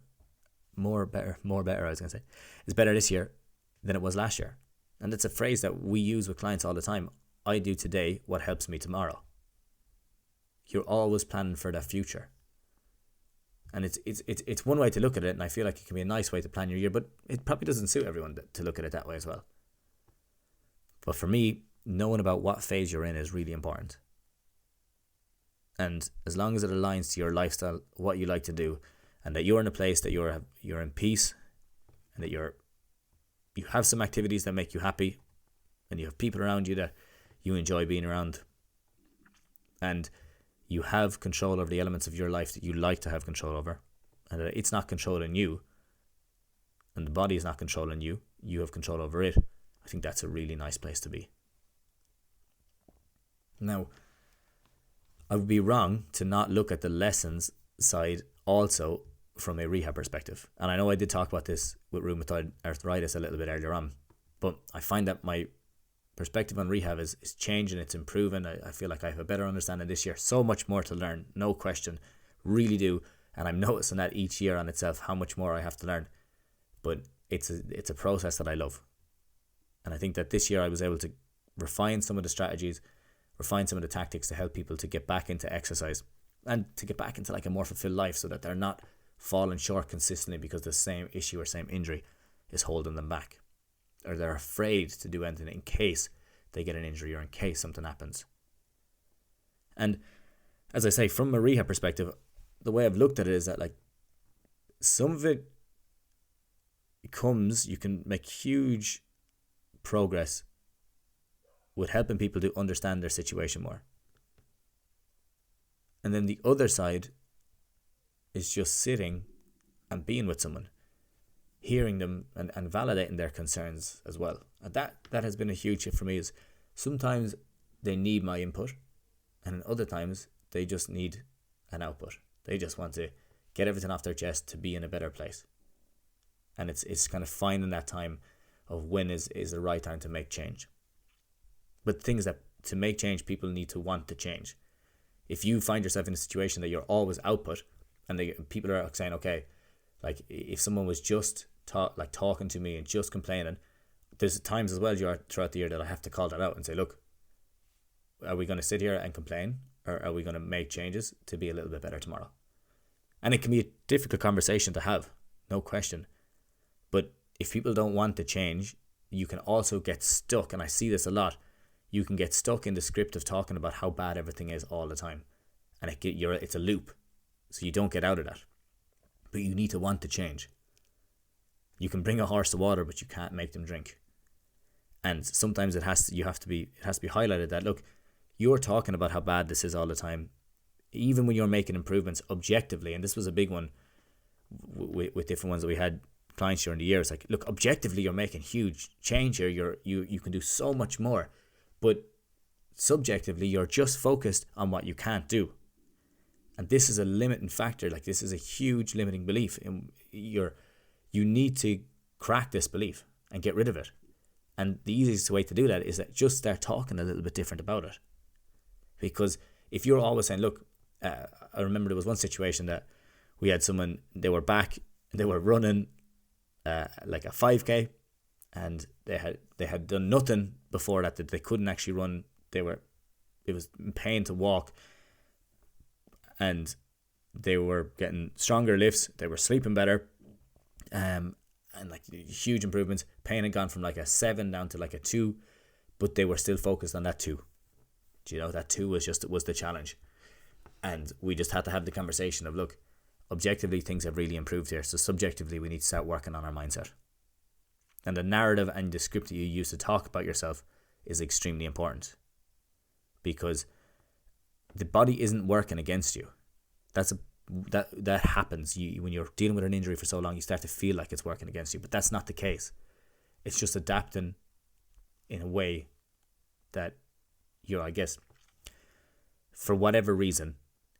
more better, I was going to say, is better this year than it was last year. And it's a phrase that we use with clients all the time. I do today what helps me tomorrow. You're always planning for that future. And it's one way to look at it, and I feel like it can be a nice way to plan your year, but it probably doesn't suit everyone to look at it that way as well. But for me, knowing about what phase you're in is really important. And as long as it aligns to your lifestyle, what you like to do, and that you're in a place that you're in peace, and that you have some activities that make you happy, and you have people around you that you enjoy being around, and you have control over the elements of your life that you like to have control over, and that it's not controlling you, and the body is not controlling you, you have control over it. I think that's a really nice place to be. Now, I would be wrong to not look at the lessons side also from a rehab perspective. And I know I did talk about this with rheumatoid arthritis a little bit earlier on, but I find that my perspective on rehab is changing, it's improving. I feel like I have a better understanding this year. So much more to learn, no question, really do. And I'm noticing that each year on itself, how much more I have to learn. But it's a process that I love. And I think that this year I was able to refine some of the strategies, refine some of the tactics to help people to get back into exercise and to get back into like a more fulfilled life, so that they're not falling short consistently because the same issue or same injury is holding them back, or they're afraid to do anything in case they get an injury or in case something happens. And as I say, from a rehab perspective, the way I've looked at it is that like some of it comes, you can make huge progress with helping people to understand their situation more. And then the other side is just sitting and being with someone, hearing them and validating their concerns as well. And that has been a huge shift for me. Is sometimes they need my input, and in other times they just need an output. They just want to get everything off their chest to be in a better place. And it's kind of finding that time of when is the right time to make change. But things that to make change, people need to want to change. If you find yourself in a situation that you're always output, and people are saying, okay, like if someone was just talking to me and just complaining, there's times as well throughout the year that I have to call that out and say, look, are we going to sit here and complain, or are we going to make changes to be a little bit better tomorrow? And it can be a difficult conversation to have, no question. But if people don't want to change, you can also get stuck, and I see this a lot. You can get stuck in the script of talking about how bad everything is all the time, and it's a loop, so you don't get out of that. But you need to want to change. You can bring a horse to water, but you can't make them drink. And sometimes it has to be highlighted that, look, you're talking about how bad this is all the time, even when you're making improvements objectively. And this was a big one with different ones that we had clients during the year. It's like, look, objectively you're making huge change here. You can do so much more, but subjectively you're just focused on what you can't do. And this is a limiting factor. Like, this is a huge limiting belief. You need to crack this belief and get rid of it. And the easiest way to do that is that just start talking a little bit different about it. Because if you're always saying, look, I remember there was one situation that we had someone, they were running like a 5K, and they had done nothing before that they couldn't actually run. It was in pain to walk, and they were getting stronger lifts, they were sleeping better, and like huge improvements. Pain had gone from like a 7 down to like a 2, but they were still focused on that 2. That 2 was the challenge. And we just had to have the conversation of, look, objectively things have really improved here, so subjectively we need to start working on our mindset. And the narrative and the script that you use to talk about yourself is extremely important, because the body isn't working against you. That happens. When you're dealing with an injury for so long, you start to feel like it's working against you, but that's not the case. It's just adapting in a way that I guess, for whatever reason,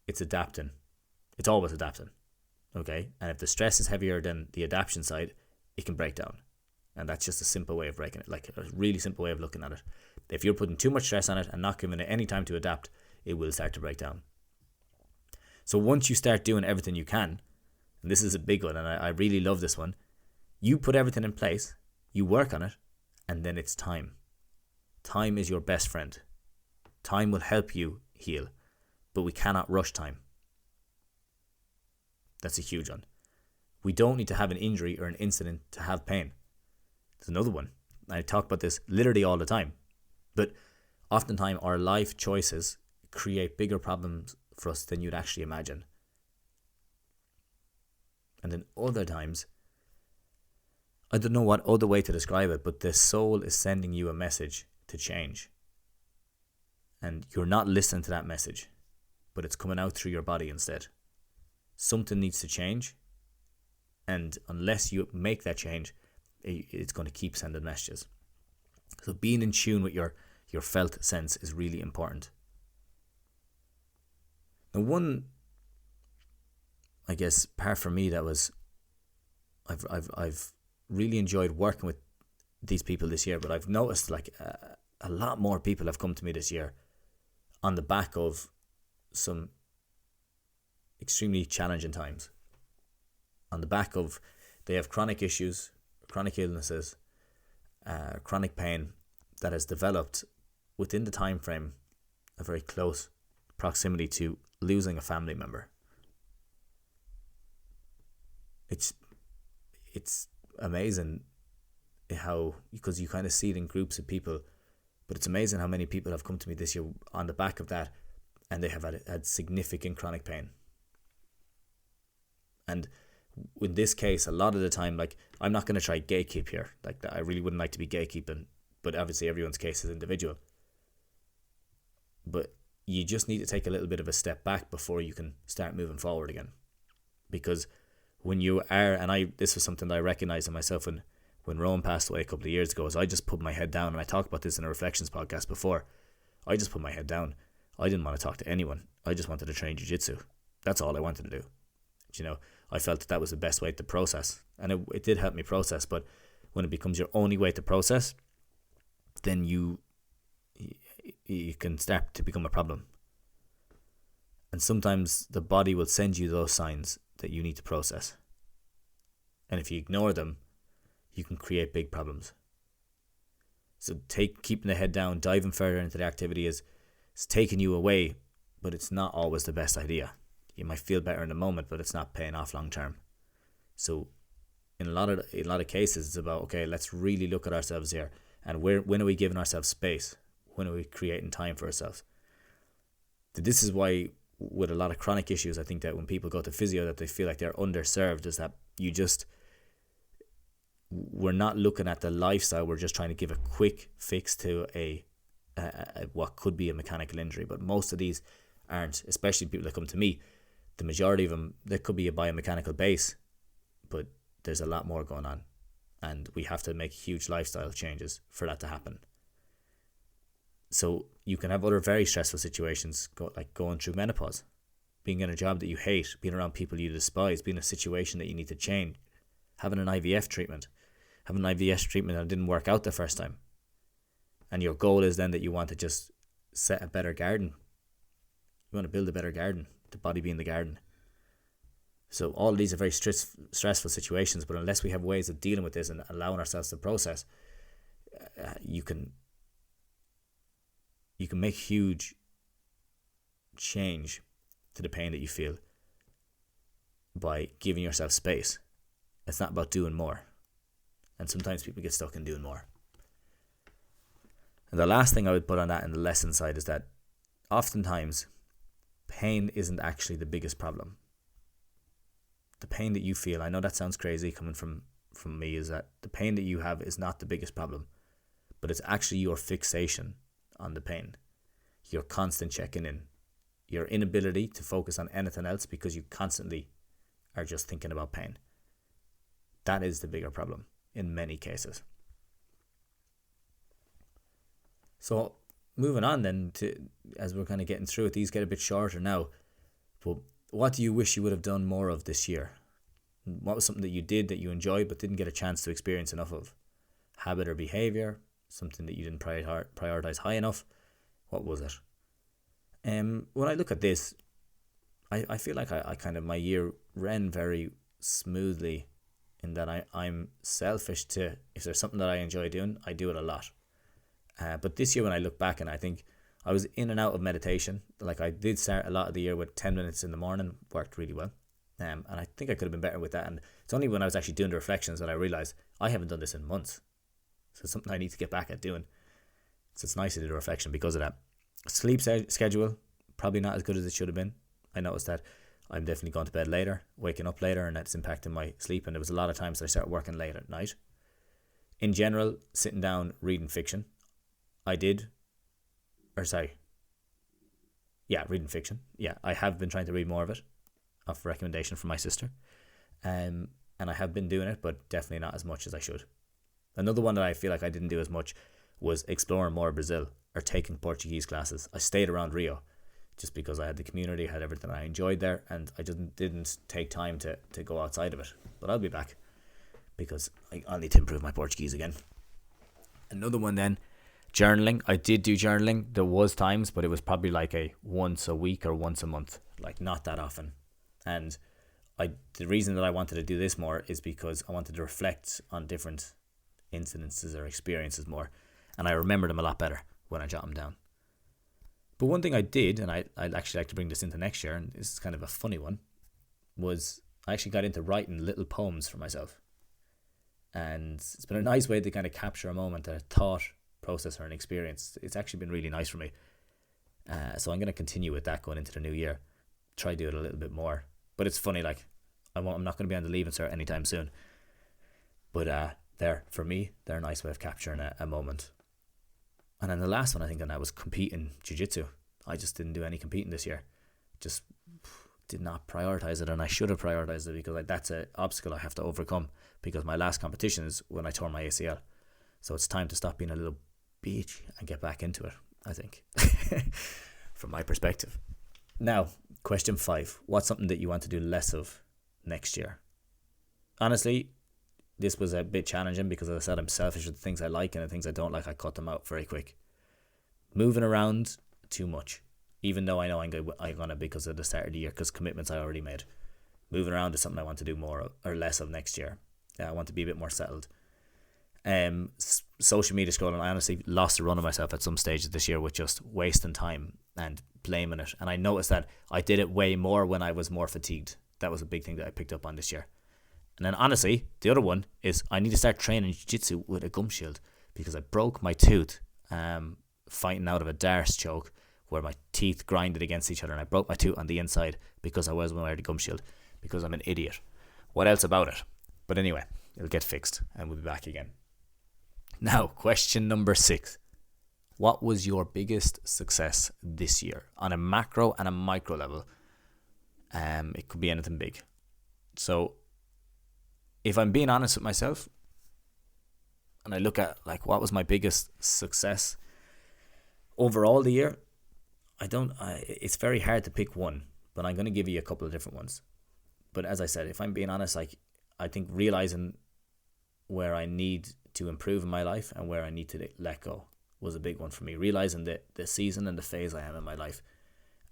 it's adapting. It's always adapting. Okay? And if the stress is heavier than the adaptation side, it can break down. And that's just a simple way of breaking it, like a really simple way of looking at it. If you're putting too much stress on it and not giving it any time to adapt, it will start to break down. So once you start doing everything you can, and this is a big one, and I really love this one, you put everything in place, you work on it, and then it's time. Time is your best friend. Time will help you heal, but we cannot rush time. That's a huge one. We don't need to have an injury or an incident to have pain. There's another one. I talk about this literally all the time, but oftentimes our life choices create bigger problems for us than you'd actually imagine. And then other times, I don't know what other way to describe it, but the soul is sending you a message to change. And you're not listening to that message, but it's coming out through your body instead. Something needs to change, and unless you make that change, it's going to keep sending messages. So being in tune with your felt sense is really important. Now, one, I guess, part for me that was, I've really enjoyed working with these people this year, but I've noticed like a lot more people have come to me this year on the back of some extremely challenging times. On the back of, they have chronic issues, chronic illnesses, chronic pain that has developed within the time frame, a very close proximity to losing a family member. It's amazing how, because you kind of see it in groups of people, but it's amazing how many people have come to me this year on the back of that, and they have had significant chronic pain. And in this case, a lot of the time, like, I'm not going to try gatekeep here. Like, I really wouldn't like to be gatekeeping, but obviously everyone's case is individual. But you just need to take a little bit of a step back before you can start moving forward again. Because when you are, and this was something that I recognized in myself when Rowan passed away a couple of years ago, is I just put my head down, and I talked about this in a Reflections podcast before. I just put my head down. I didn't want to talk to anyone. I just wanted to train jiu-jitsu. That's all I wanted to do. I felt that was the best way to process, and it did help me process. But when it becomes your only way to process, then you can start to become a problem. And sometimes the body will send you those signs that you need to process, and if you ignore them, you can create big problems. So keeping the head down, diving further into the activity is taking you away, but it's not always the best idea. You might feel better in the moment, but it's not paying off long term. So in a lot of cases, it's about, okay, let's really look at ourselves here, and when are we giving ourselves space? When are we creating time for ourselves? This is why with a lot of chronic issues, I think that when people go to physio, that they feel like they're underserved, is that we're not looking at the lifestyle. We're just trying to give a quick fix to a what could be a mechanical injury. But most of these aren't, especially people that come to me. The majority of them, there could be a biomechanical base, but there's a lot more going on, and we have to make huge lifestyle changes for that to happen. So you can have other very stressful situations, like going through menopause, being in a job that you hate, being around people you despise, being in a situation that you need to change, having an IVF treatment, that didn't work out the first time. And your goal is then that you want to just set a better garden. You want to build a better garden, the body being the garden. So all of these are very stressful situations, but unless we have ways of dealing with this and allowing ourselves to process, you can make huge change to the pain that you feel by giving yourself space. It's not about doing more. And sometimes people get stuck in doing more. And the last thing I would put on that in the lesson side is that oftentimes pain isn't actually the biggest problem. The pain that you feel, I know that sounds crazy coming from me, is that the pain that you have is not the biggest problem, but it's actually your fixation on the pain, your constant checking in, your inability to focus on anything else because you constantly are just thinking about pain. That is the bigger problem in many cases. So moving on then, as we're kind of getting through it, these get a bit shorter now, but what do you wish you would have done more of this year? What was something that you did that you enjoyed but didn't get a chance to experience enough of? Habit or behavior? Something that you didn't prioritize high enough? What was it? When I look at this, I feel like I kind of, my year ran very smoothly, in that I'm selfish to, if there's something that I enjoy doing, I do it a lot. But this year when I look back, and I think I was in and out of meditation. Like, I did start a lot of the year with 10 minutes in the morning, worked really well. And I think I could have been better with that. And it's only when I was actually doing the reflections that I realised I haven't done this in months. So it's something I need to get back at doing. So it's nice to do the reflection because of that. Sleep schedule, probably not as good as it should have been. I noticed that I'm definitely going to bed later, waking up later, and that's impacting my sleep. And there was a lot of times that I started working late at night. In general, sitting down, reading fiction. Reading fiction. Yeah, I have been trying to read more of it, off recommendation from my sister. And I have been doing it, but definitely not as much as I should. Another one that I feel like I didn't do as much was exploring more Brazil or taking Portuguese classes. I stayed around Rio just because I had the community, had everything I enjoyed there, and I didn't take time to go outside of it. But I'll be back because I'll need to improve my Portuguese again. Another one then, journaling. I did do journaling. There was times, but it was probably like a once a week or once a month, like not that often. And the reason that I wanted to do this more is because I wanted to reflect on different incidences or experiences more, and I remember them a lot better when I jot them down. But one thing I did, and I'd actually like to bring this into next year, and this is kind of a funny one, was I actually got into writing little poems for myself. And it's been a nice way to kind of capture a moment, a thought process or an experience. It's actually been really nice for me. So I'm going to continue with that going into the new year. Try to do it a little bit more. But it's funny, like, I'm not going to be on the leave cert anytime soon. But for me, they're a nice way of capturing a moment. And then the last one I think on that was competing jiu-jitsu. I just didn't do any competing this year. Just did not prioritize it, and I should have prioritized it because that's an obstacle I have to overcome, because my last competition is when I tore my ACL. So it's time to stop being a little bitch and get back into it, I think, from my perspective. Now, question 5. What's something that you want to do less of next year? Honestly, this was a bit challenging because, as I said, I'm selfish with the things I like, and the things I don't like, I cut them out very quick. Moving around too much, even though I know I'm gonna because of the start of the year, because commitments I already made. Moving around is something I want to do more of, or less of next year. I want to be a bit more settled. social media scrolling, I honestly lost the run of myself at some stages this year with just wasting time and blaming it. And I noticed that I did it way more when I was more fatigued. That was a big thing that I picked up on this year. And then honestly, the other one is I need to start training jiu-jitsu with a gum shield, because I broke my tooth fighting out of a darce choke where my teeth grinded against each other, and I broke my tooth on the inside because I wasn't wearing a gum shield, because I'm an idiot. What else about it? But anyway, it'll get fixed and we'll be back again. Now, question number 6. What was your biggest success this year on a macro and a micro level? It could be anything big. So if I'm being honest with myself and I look at like what was my biggest success overall the year, it's very hard to pick one, but I'm going to give you a couple of different ones. But as I said, if I'm being honest, like I think realizing where I need to improve in my life and where I need to let go was a big one for me. Realizing the season and the phase I am in my life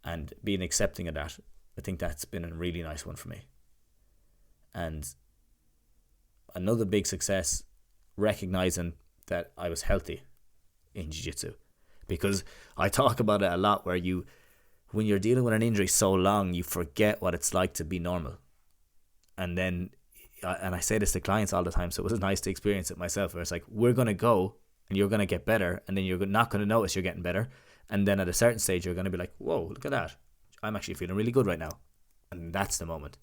and being accepting of that, I think that's been a really nice one for me. And another big success, recognizing that I was healthy in jiu-jitsu, because I talk about it a lot where when you're dealing with an injury so long, you forget what it's like to be normal. And then, and I say this to clients all the time, so it was nice to experience it myself, where it's like, we're going to go and you're going to get better, and then you're not going to notice you're getting better. And then at a certain stage, you're going to be like, whoa, look at that. I'm actually feeling really good right now. And that's the moment.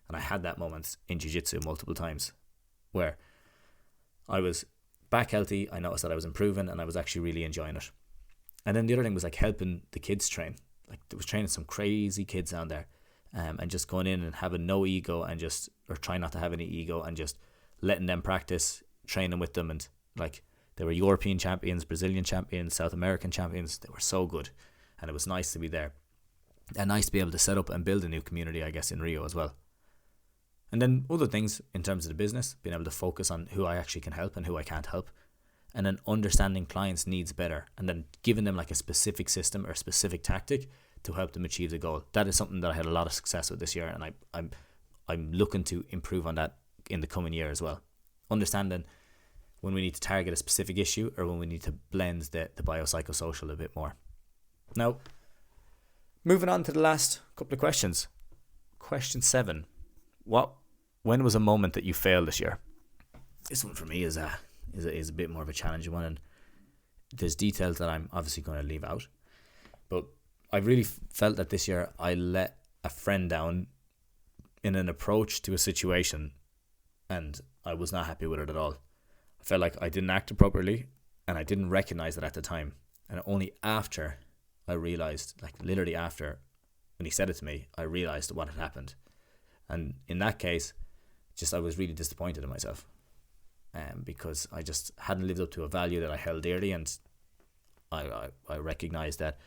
And I had that moment in jiu-jitsu multiple times where I was back healthy, I noticed that I was improving, and I was actually really enjoying it. And then the other thing was like helping the kids train. Like there was training some crazy kids down there, and just going in and having no ego or trying not to have any ego and just letting them practice, training with them. And like they were European champions, Brazilian champions, South American champions. They were so good. And it was nice to be there. And nice to be able to set up and build a new community, I guess, in Rio as well. And then other things in terms of the business, being able to focus on who I actually can help and who I can't help. And then understanding clients' needs better, and then giving them like a specific system or a specific tactic to help them achieve the goal. That is something that I had a lot of success with this year, and I'm looking to improve on that in the coming year as well. Understanding when we need to target a specific issue or when we need to blend the biopsychosocial a bit more. Now, moving on to the last couple of questions. Question 7. When was a moment that you failed this year? This one for me is a bit more of a challenging one, and there's details that I'm obviously going to leave out. But I really felt that this year I let a friend down in an approach to a situation, and I was not happy with it at all. I felt like I didn't act appropriately, and I didn't recognize it at the time. And only after I realized, like literally after, when he said it to me, I realized what had happened. And in that case, I was really disappointed in myself. Because I just hadn't lived up to a value that I held dearly, and I recognized that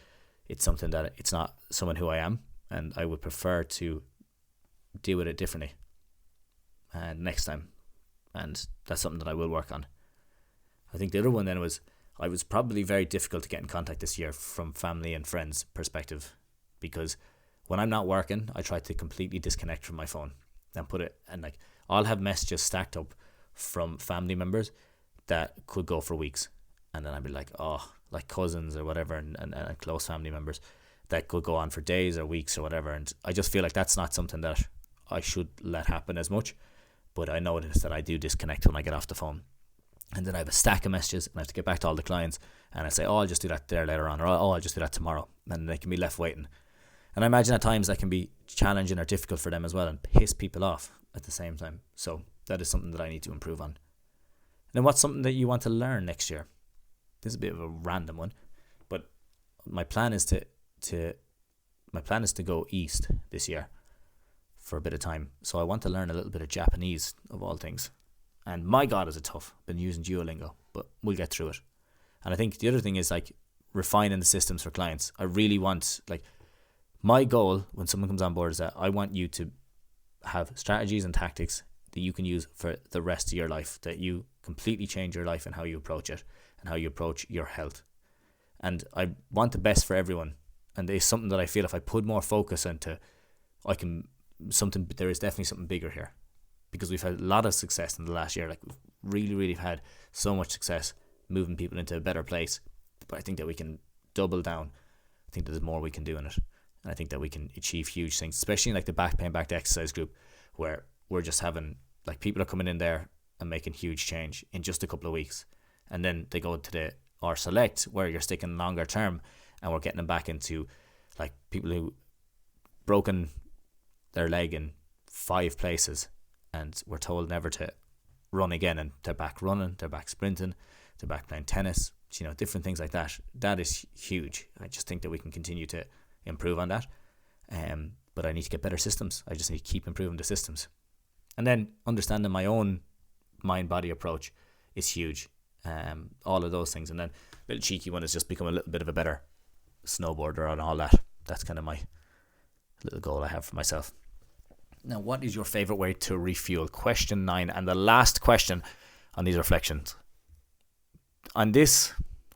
it's something that it's not someone who I am, and I would prefer to deal with it differently next time, and that's something that I will work on. I think the other one then was I was probably very difficult to get in contact this year from family and friends perspective, because when I'm not working, I try to completely disconnect from my phone and like I'll have messages stacked up from family members that could go for weeks, and then I'd be like, like cousins or whatever, and close family members that could go on for days or weeks or whatever, and I just feel like that's not something that I should let happen as much. But I notice that I do disconnect when I get off the phone, and then I have a stack of messages and I have to get back to all the clients, and I say, I'll just do that there later on, or I'll just do that tomorrow, and they can be left waiting. And I imagine at times that can be challenging or difficult for them as well, and piss people off at the same time. So that is something that I need to improve on. Then what's something that you want to learn next year? This is a bit of a random one, but my plan is to go east this year for a bit of time. So I want to learn a little bit of Japanese, of all things. And my God, is it tough. Been using Duolingo, but we'll get through it. And I think the other thing is like refining the systems for clients. I really want, like, my goal when someone comes on board is that I want you to have strategies and tactics that you can use for the rest of your life, that you completely change your life and how you approach it and how you approach your health. And I want the best for everyone. And it's something that I feel if I put more focus into, there is definitely something bigger here, because we've had a lot of success in the last year. Like we've really, really had so much success, moving people into a better place. But I think that we can double down. I think there's more we can do in it. And I think that we can achieve huge things, especially in like the back pain, back to exercise group, where we're just having, like, people are coming in there and making huge change in just a couple of weeks. And then they go to the or select, where you're sticking longer term, and we're getting them back into, like, people who broken their leg in 5 places and we're told never to run again, and they're back running, they're back sprinting, they're back playing tennis, different things like that. That is huge. I just think that we can continue to improve on that. But I need to get better systems. I just need to keep improving the systems. And then understanding my own mind-body approach is huge. All of those things. And then a little cheeky one is just become a little bit of a better snowboarder and all that. That's kind of my little goal I have for myself. Now, what is your favorite way to refuel? Question 9, and the last question on these reflections. On this,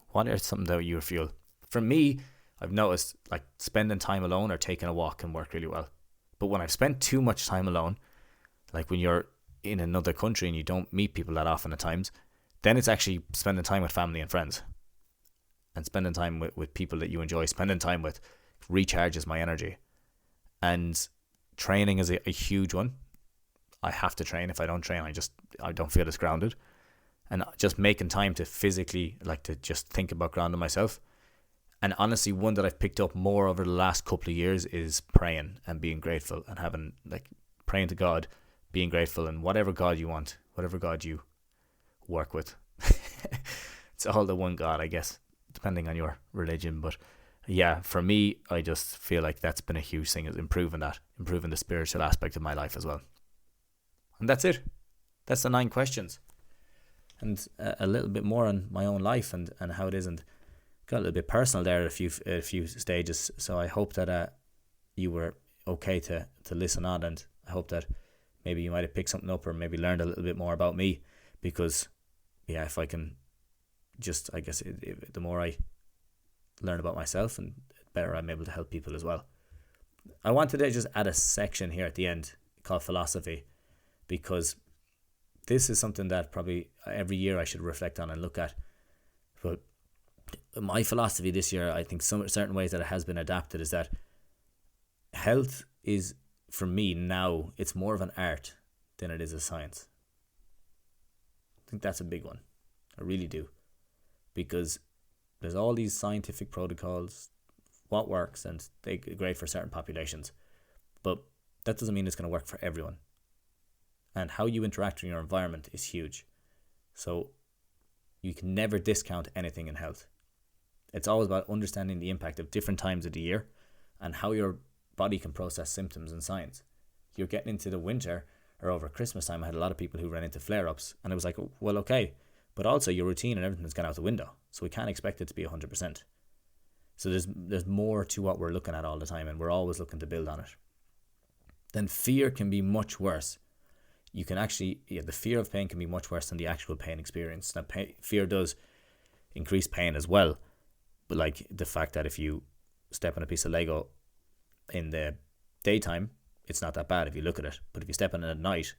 what are something that you refuel? For me, I've noticed, like, spending time alone or taking a walk can work really well. But when I've spent too much time alone, like when you're in another country and you don't meet people that often at times, then it's actually spending time with family and friends, and spending time with people that you enjoy. Spending time with recharges my energy. And training is a huge one. I have to train. If I don't train, I don't feel as grounded. And just making time to physically, like, to just think about grounding myself. And honestly, one that I've picked up more over the last couple of years is praying and being grateful, and having, like, praying to God, being grateful, and whatever God you want, whatever God you work with. It's all the one God, I guess, depending on your religion. But yeah, for me, I just feel like that's been a huge thing, is improving the spiritual aspect of my life as well. And that's it. That's the 9 questions. And a little bit more on my own life and how it is, and got a little bit personal there at a few stages. So I hope that you were okay to listen on, and I hope that maybe you might have picked something up or maybe learned a little bit more about me, because yeah, if I can just, I guess the more I learn about myself, and better I'm able to help people as well. I wanted to just add a section here at the end called philosophy, because this is something that probably every year I should reflect on and look at. But my philosophy this year, I think some certain ways that it has been adapted, is that health is, for me now, it's more of an art than it is a science. I think that's a big one. I really do. Because there's all these scientific protocols, what works, and they're great for certain populations. But that doesn't mean it's going to work for everyone. And how you interact in your environment is huge. So you can never discount anything in health. It's always about understanding the impact of different times of the year and how your body can process symptoms and signs. You're getting into the winter, or over Christmas time, I had a lot of people who ran into flare-ups, and it was like, well, okay, but also your routine and everything has gone out the window, so we can't expect it to be 100%. So there's more to what we're looking at all the time, and we're always looking to build on it. Then fear can be much worse. You can actually, the fear of pain can be much worse than the actual pain experience. Now, fear does increase pain as well, but like the fact that if you step on a piece of Lego in the daytime, it's not that bad if you look at it. But if you step on it at night,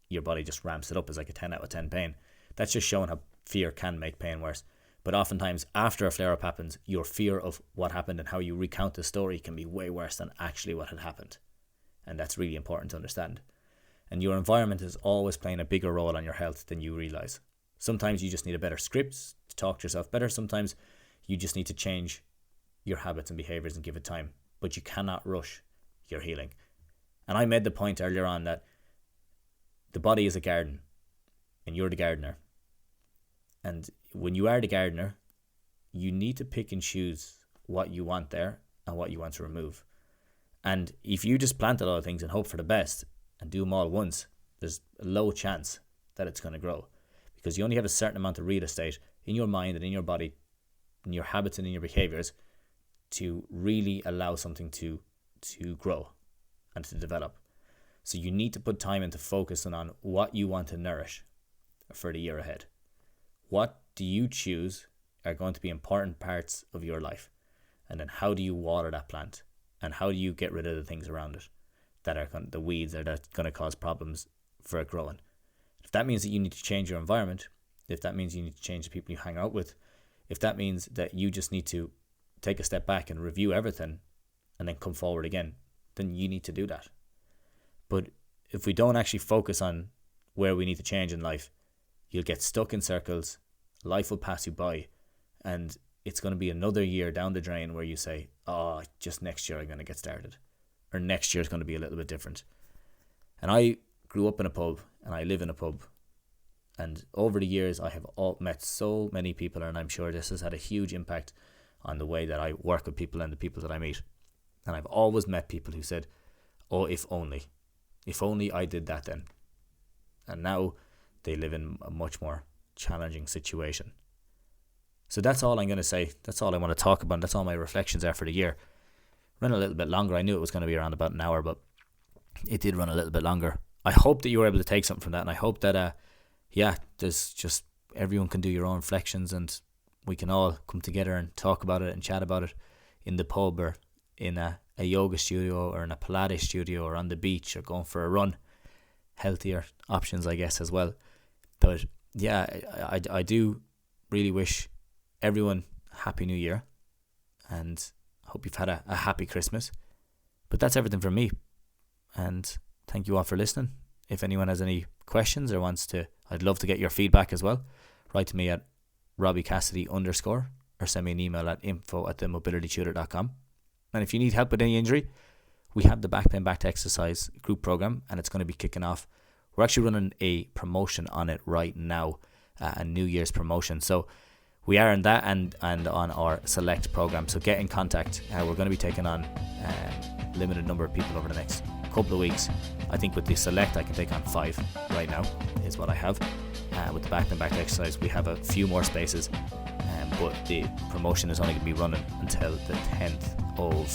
your body just ramps it up as like a 10 out of 10 pain. That's just showing how fear can make pain worse. But oftentimes, after a flare-up happens, your fear of what happened and how you recount the story can be way worse than actually what had happened. And that's really important to understand. And your environment is always playing a bigger role on your health than you realize. Sometimes you just need a better script to talk to yourself better. Sometimes you just need to change your habits and behaviors and give it time. But you cannot rush your healing. And I made the point earlier on that the body is a garden and you're the gardener. And when you are the gardener, you need to pick and choose what you want there and what you want to remove. And if you just plant a lot of things and hope for the best and do them all at once, there's a low chance that it's going to grow, because you only have a certain amount of real estate in your mind and in your body, in your habits and in your behaviors, to really allow something to grow and to develop. So you need to put time into focusing on what you want to nourish for the year ahead. What do you choose are going to be important parts of your life? And then how do you water that plant? And how do you get rid of the things around it that are the weeds that are going to cause problems for it growing? If that means that you need to change your environment, if that means you need to change the people you hang out with, if that means that you just need to take a step back and review everything and then come forward again, then you need to do that. But if we don't actually focus on where we need to change in life, you'll get stuck in circles, life will pass you by, and it's going to be another year down the drain where you say, oh, just next year I'm going to get started, or next year is going to be a little bit different. And I grew up in a pub, and I live in a pub, and over the years I have met so many people, and I'm sure this has had a huge impact on the way that I work with people and the people that I meet. And I've always met people who said, oh, if only I did that then. And now they live in a much more challenging situation. So that's all I'm going to say. That's all I want to talk about. That's all my reflections are for the year. Ran a little bit longer. I knew it was going to be around about an hour, but it did run a little bit longer. I hope that you were able to take something from that, and I hope that there's just everyone can do your own reflections, and we can all come together and talk about it and chat about it in the pub, or in a yoga studio, or in a Pilates studio, or on the beach, or going for a run. Healthier options, I guess, as well. But yeah, I do really wish everyone Happy New Year, and I hope you've had a happy Christmas. But that's everything from me, and thank you all for listening. If anyone has any questions or I'd love to get your feedback as well. Write to me at RobbieCassidy_ or send me an email at info@themobilitytutor.com. And if you need help with any injury, we have the Back Pain Back to Exercise group program, and it's going to be kicking off. We're actually running a promotion on it right now, a New Year's promotion. So we are in that and on our Select program. So get in contact. We're going to be taking on a limited number of people over the next couple of weeks. I think with the Select I can take on 5 right now is what I have. With the Back Pain Back to Exercise we have a few more spaces, but the promotion is only going to be running until the 10th of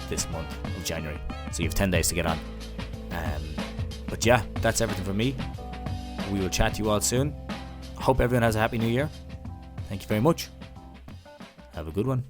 this month of January. So you have 10 days to get on. But yeah, that's everything from me. We will chat to you all soon. Hope everyone has a happy new year. Thank you very much. Have a good one.